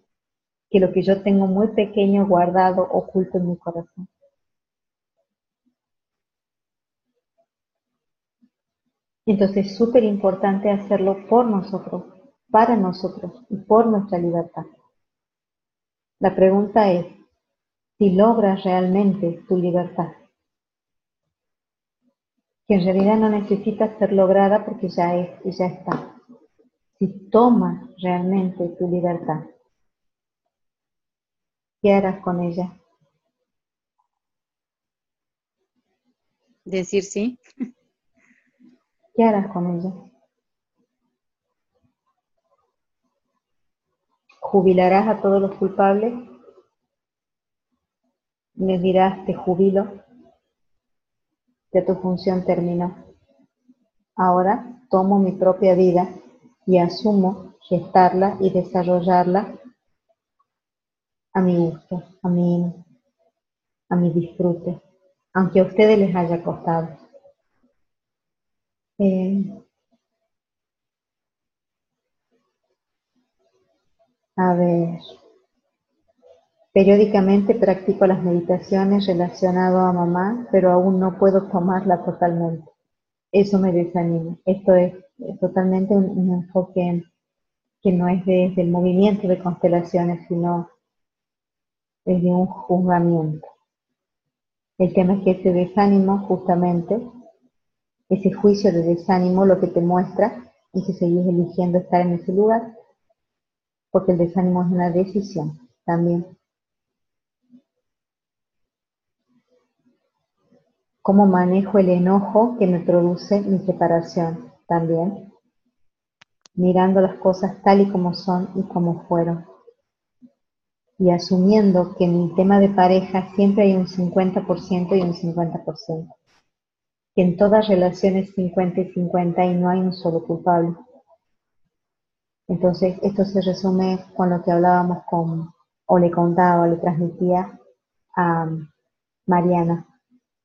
que lo que yo tengo muy pequeño, guardado, oculto en mi corazón. Entonces es súper importante hacerlo por nosotros, para nosotros y por nuestra libertad. La pregunta es, si logras realmente tu libertad. que en realidad no necesita ser lograda porque ya es y ya está. Si tomas realmente tu libertad, ¿qué harás con ella? Decir sí. ¿Qué harás con ella? ¿Jubilarás a todos los culpables? ¿Les dirás te jubilo? Ya tu función terminó. Ahora tomo mi propia vida y asumo gestarla y desarrollarla a mi gusto, a mi disfrute, aunque a ustedes les haya costado. Eh, a ver, periódicamente practico las meditaciones relacionadas a mamá, pero aún no puedo tomarla totalmente. Eso me desanima. Esto es totalmente un enfoque que no es desde el movimiento de constelaciones, sino desde un juzgamiento. El tema es que ese desánimo, justamente, ese juicio de desánimo, lo que te muestra es que seguís eligiendo estar en ese lugar, porque el desánimo es una decisión también. ¿Cómo manejo el enojo que me produce mi separación? También, mirando las cosas tal y como son y como fueron. Y asumiendo que en el tema de pareja siempre hay un 50% y un 50%. Que en todas relaciones 50 y 50 y no hay un solo culpable. Entonces, esto se resume con lo que hablábamos o le contaba, o le transmitía a Mariana.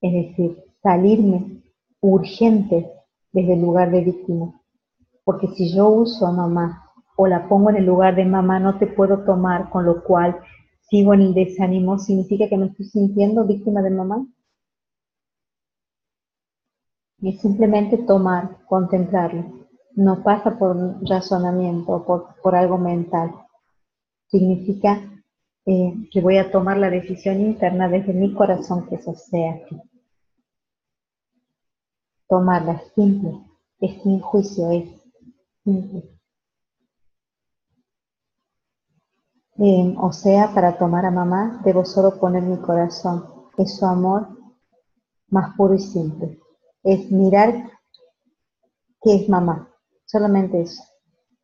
Es decir, salirme urgente desde el lugar de víctima. Porque si yo uso a mamá o la pongo en el lugar de mamá, no te puedo tomar, con lo cual sigo en el desánimo, significa que me estoy sintiendo víctima de mamá. Y es simplemente tomar, contemplarlo. No pasa por un razonamiento, por algo mental. Significa que voy a tomar la decisión interna desde mi corazón que eso sea así. Tomarla es simple, es sin juicio, es simple. O sea, para tomar a mamá debo solo poner mi corazón. Es su amor más puro y simple. Es mirar qué es mamá, solamente eso.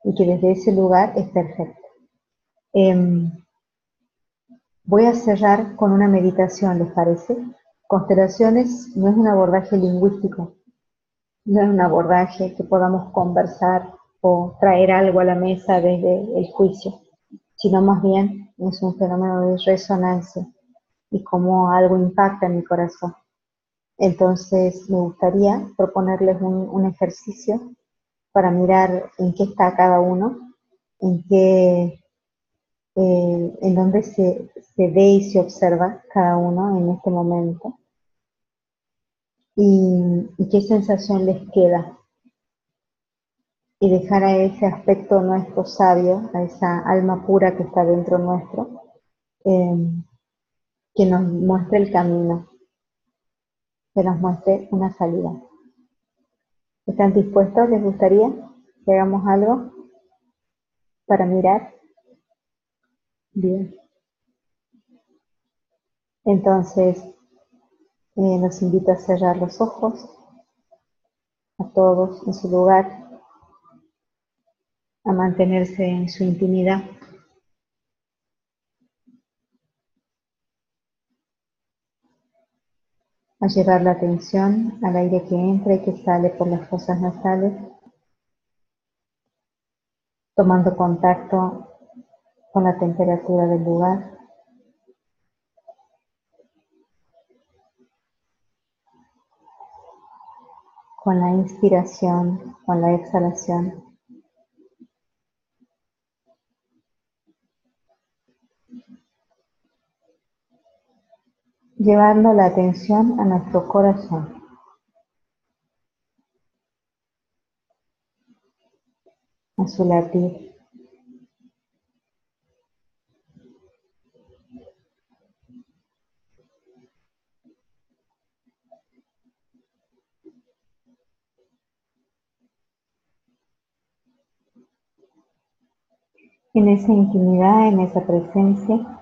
Y que desde ese lugar es perfecto. Voy a cerrar con una meditación, ¿les parece? Constelaciones no es un abordaje lingüístico, no es un abordaje que podamos conversar o traer algo a la mesa desde el juicio, sino más bien es un fenómeno de resonancia y cómo algo impacta en mi corazón. Entonces me gustaría proponerles un ejercicio para mirar en qué está cada uno, en qué en donde se ve y se observa cada uno en este momento y qué sensación les queda y dejar a ese aspecto nuestro sabio, a esa alma pura que está dentro nuestro, eh, que nos muestre el camino, que nos muestre una salida. ¿Están dispuestos? ¿Les gustaría que hagamos algo para mirar? Bien. Entonces, los invito a cerrar los ojos, a todos en su lugar, a mantenerse en su intimidad. A llevar la atención al aire que entra y que sale por las fosas nasales, tomando contacto con la temperatura del lugar. Con la inspiración, con la exhalación. Llevando la atención a nuestro corazón. A su latir. En esa intimidad, en esa presencia,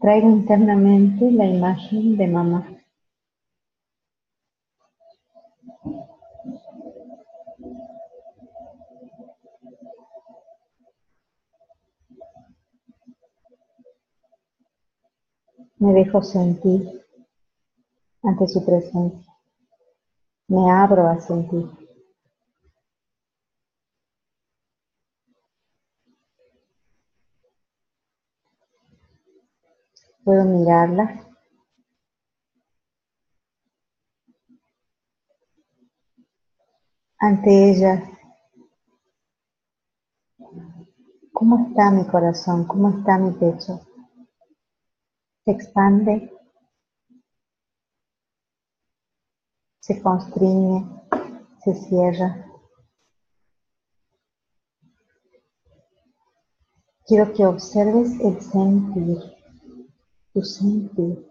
traigo internamente la imagen de mamá. Me dejo sentir ante su presencia. Me abro a sentir. Puedo mirarla. Ante ella, ¿cómo está mi corazón? ¿Cómo está mi pecho? ¿Se expande? ¿Se constriñe? ¿Se cierra? Quiero que observes el sentir, tu sentir,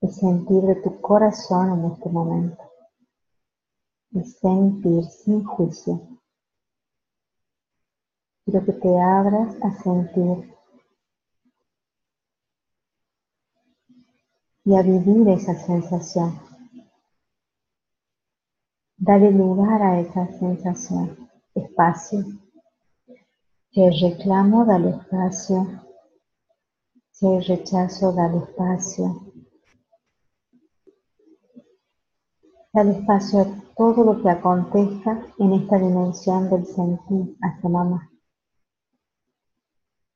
el sentir de tu corazón en este momento. El sentir sin juicio. Quiero que te abras a sentir y a vivir esa sensación. Dale lugar a esa sensación, espacio. Si hay reclamo, dale espacio. Si hay rechazo, dale espacio. Dale espacio a todo lo que acontezca en esta dimensión del sentir hacia mamá,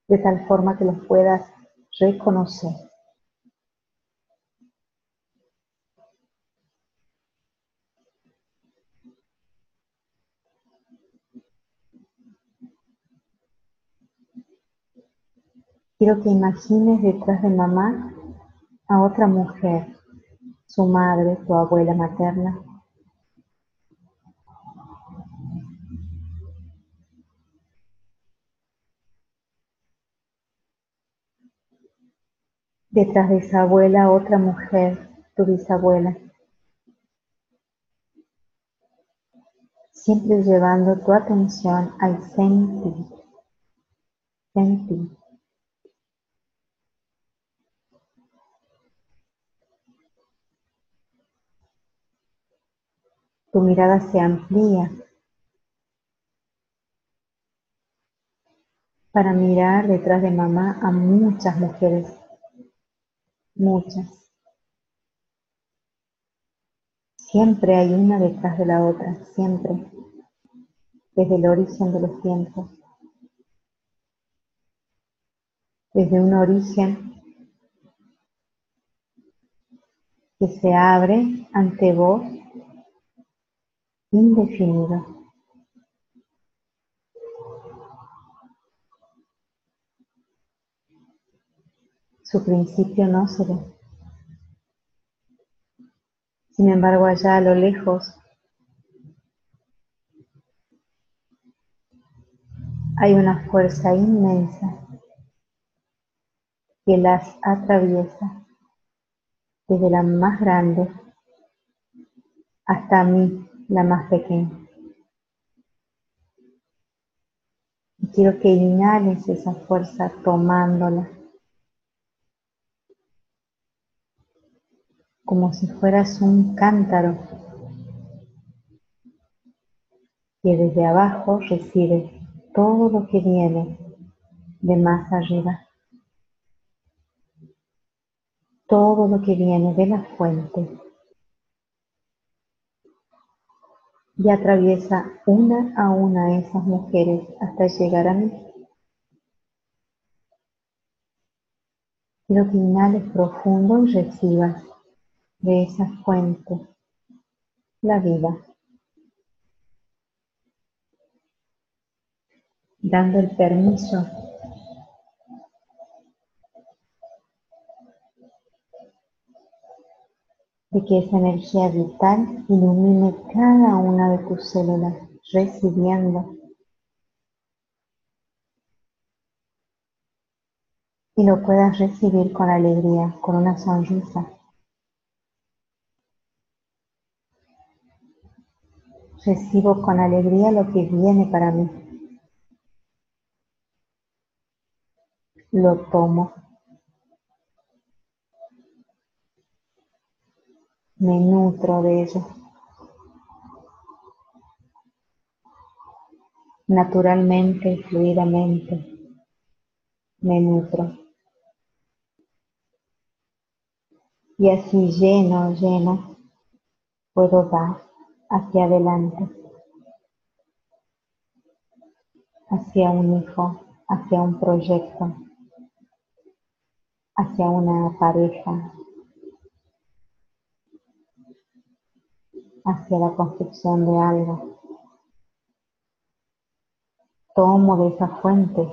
de tal forma que los puedas reconocer. Quiero que imagines detrás de mamá a otra mujer, su madre, tu abuela materna. Detrás de esa abuela, otra mujer, tu bisabuela. Siempre llevando tu atención al sentir, sentir. Tu mirada se amplía para mirar detrás de mamá a muchas mujeres, muchas. Siempre hay una detrás de la otra, siempre, desde el origen de los tiempos, desde un origen que se abre ante vos indefinido. Su principio no se ve. Sin embargo, allá a lo lejos hay una fuerza inmensa que las atraviesa, desde la más grande hasta mí, la más pequeña. Y quiero que inhales esa fuerza tomándola, como si fueras un cántaro que desde abajo recibe todo lo que viene de más arriba, todo lo que viene de la fuente, y atraviesa una a una esas mujeres hasta llegar a mí. Quiero que inhales profundo y recibas de esa fuente la vida, dando el permiso de que esa energía vital ilumine cada una de tus células, recibiendo, y lo puedas recibir con alegría, con una sonrisa. Recibo con alegría lo que viene para mí. Lo tomo. Me nutro de ello. Naturalmente y fluidamente me nutro. Y así lleno, puedo dar hacia adelante, hacia un hijo, hacia un proyecto, hacia una pareja, hacia la construcción de algo. Tomo de esa fuente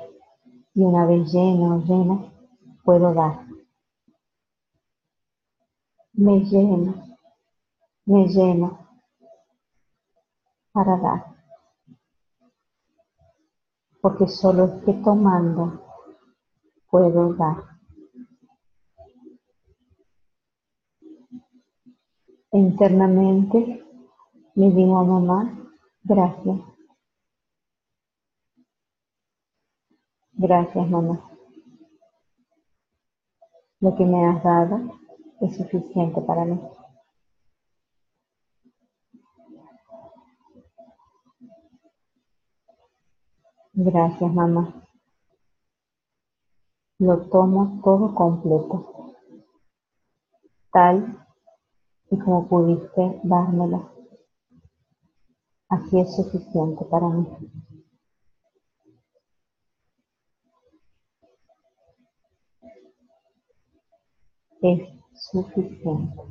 y una vez llena, puedo dar. Me lleno para dar, porque solo es que tomando puedo dar. E internamente le digo a mamá, gracias, gracias mamá. Lo que me has dado es suficiente para mí. Gracias mamá. Lo tomo todo completo, tal y como pudiste dármelo. Así es suficiente para mí. Es suficiente.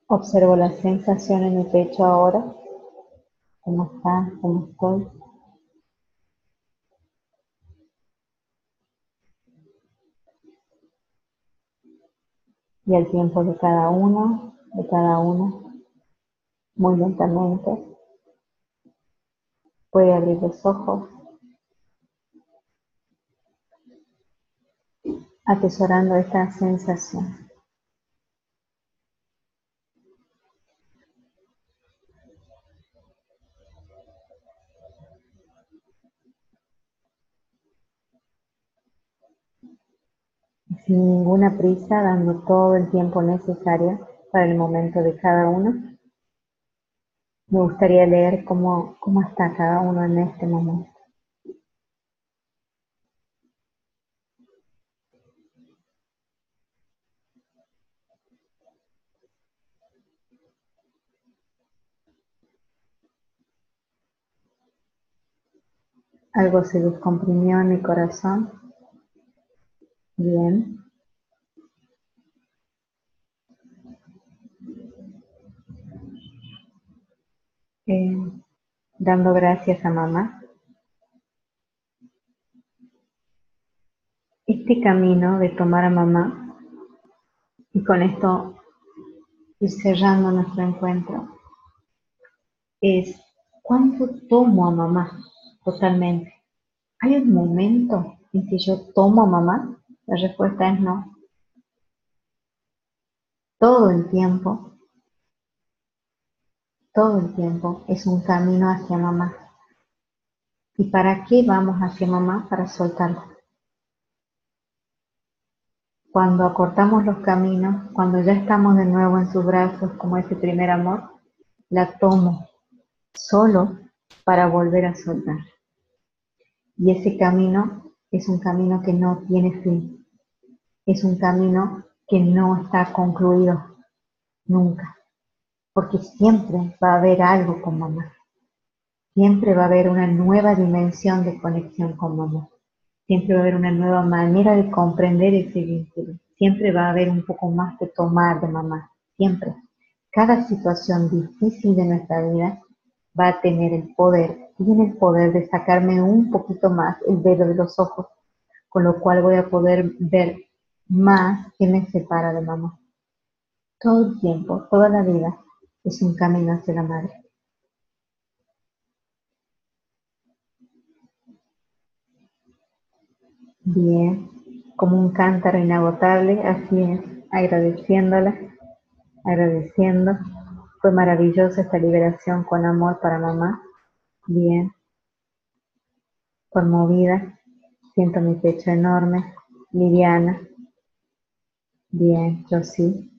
Observo la sensación en mi pecho ahora. ¿Cómo está? ¿Cómo estoy? Y el tiempo de cada uno, muy lentamente, puede abrir los ojos, atesorando esta sensación. Sin ninguna prisa, dando todo el tiempo necesario para el momento de cada uno. Me gustaría leer cómo está cada uno en este momento. Algo se descomprimió en mi corazón. Bien. Dando gracias a mamá. Este camino de tomar a mamá, y con esto ir cerrando nuestro encuentro, es ¿cuánto tomo a mamá totalmente? ¿Hay un momento en que yo tomo a mamá? La respuesta es no. Todo el tiempo es un camino hacia mamá. ¿Y para qué vamos hacia mamá? Para soltarla. Cuando acortamos los caminos, cuando ya estamos de nuevo en sus brazos como ese primer amor, la tomo solo para volver a soltar. Y ese camino es un camino que no tiene fin. Es un camino que no está concluido nunca. Porque siempre va a haber algo con mamá. Siempre va a haber una nueva dimensión de conexión con mamá. Siempre va a haber una nueva manera de comprender ese vínculo. Siempre va a haber un poco más de tomar de mamá. Siempre. Cada situación difícil de nuestra vida va a tener el poder, tiene el poder de sacarme un poquito más el velo de los ojos, con lo cual voy a poder ver más que me separa de mamá. Todo el tiempo, toda la vida, es un camino hacia la madre. Bien, como un cántaro inagotable, así es, agradeciéndola, agradeciendo. Fue maravillosa esta liberación con amor para mamá. Bien, conmovida, siento mi pecho enorme, liviana. Bien, yo sí,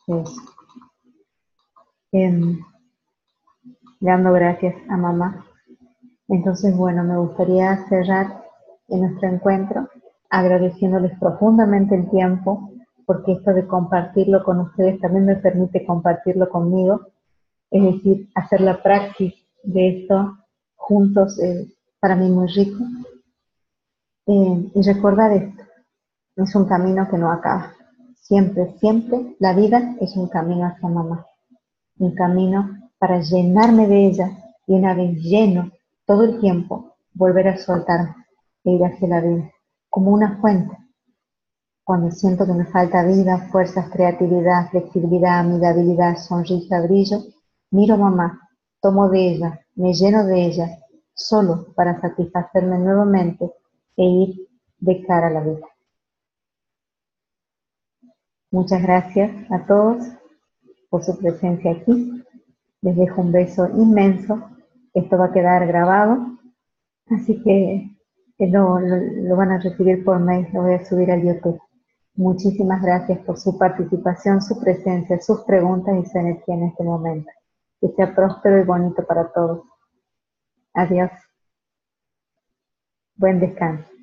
eso. Em, Dando gracias a mamá. Entonces, bueno, me gustaría cerrar en nuestro encuentro agradeciéndoles profundamente el tiempo, porque esto de compartirlo con ustedes también me permite compartirlo conmigo, es decir, hacer la praxis de esto juntos para mí muy rico. Y recordar esto, es un camino que no acaba. Siempre, siempre la vida es un camino hacia mamá, un camino para llenarme de ella y una vez lleno todo el tiempo, volver a soltarme e ir hacia la vida, como una fuente. Cuando siento que me falta vida, fuerzas, creatividad, flexibilidad, amigabilidad, sonrisa, brillo, miro a mamá, tomo de ella, me lleno de ella, solo para satisfacerme nuevamente e ir de cara a la vida. Muchas gracias a todos por su presencia aquí. Les dejo un beso inmenso. Esto va a quedar grabado, así que lo van a recibir por mail, lo voy a subir al YouTube. Muchísimas gracias por su participación, su presencia, sus preguntas y su energía en este momento. Que sea próspero y bonito para todos. Adiós. Buen descanso.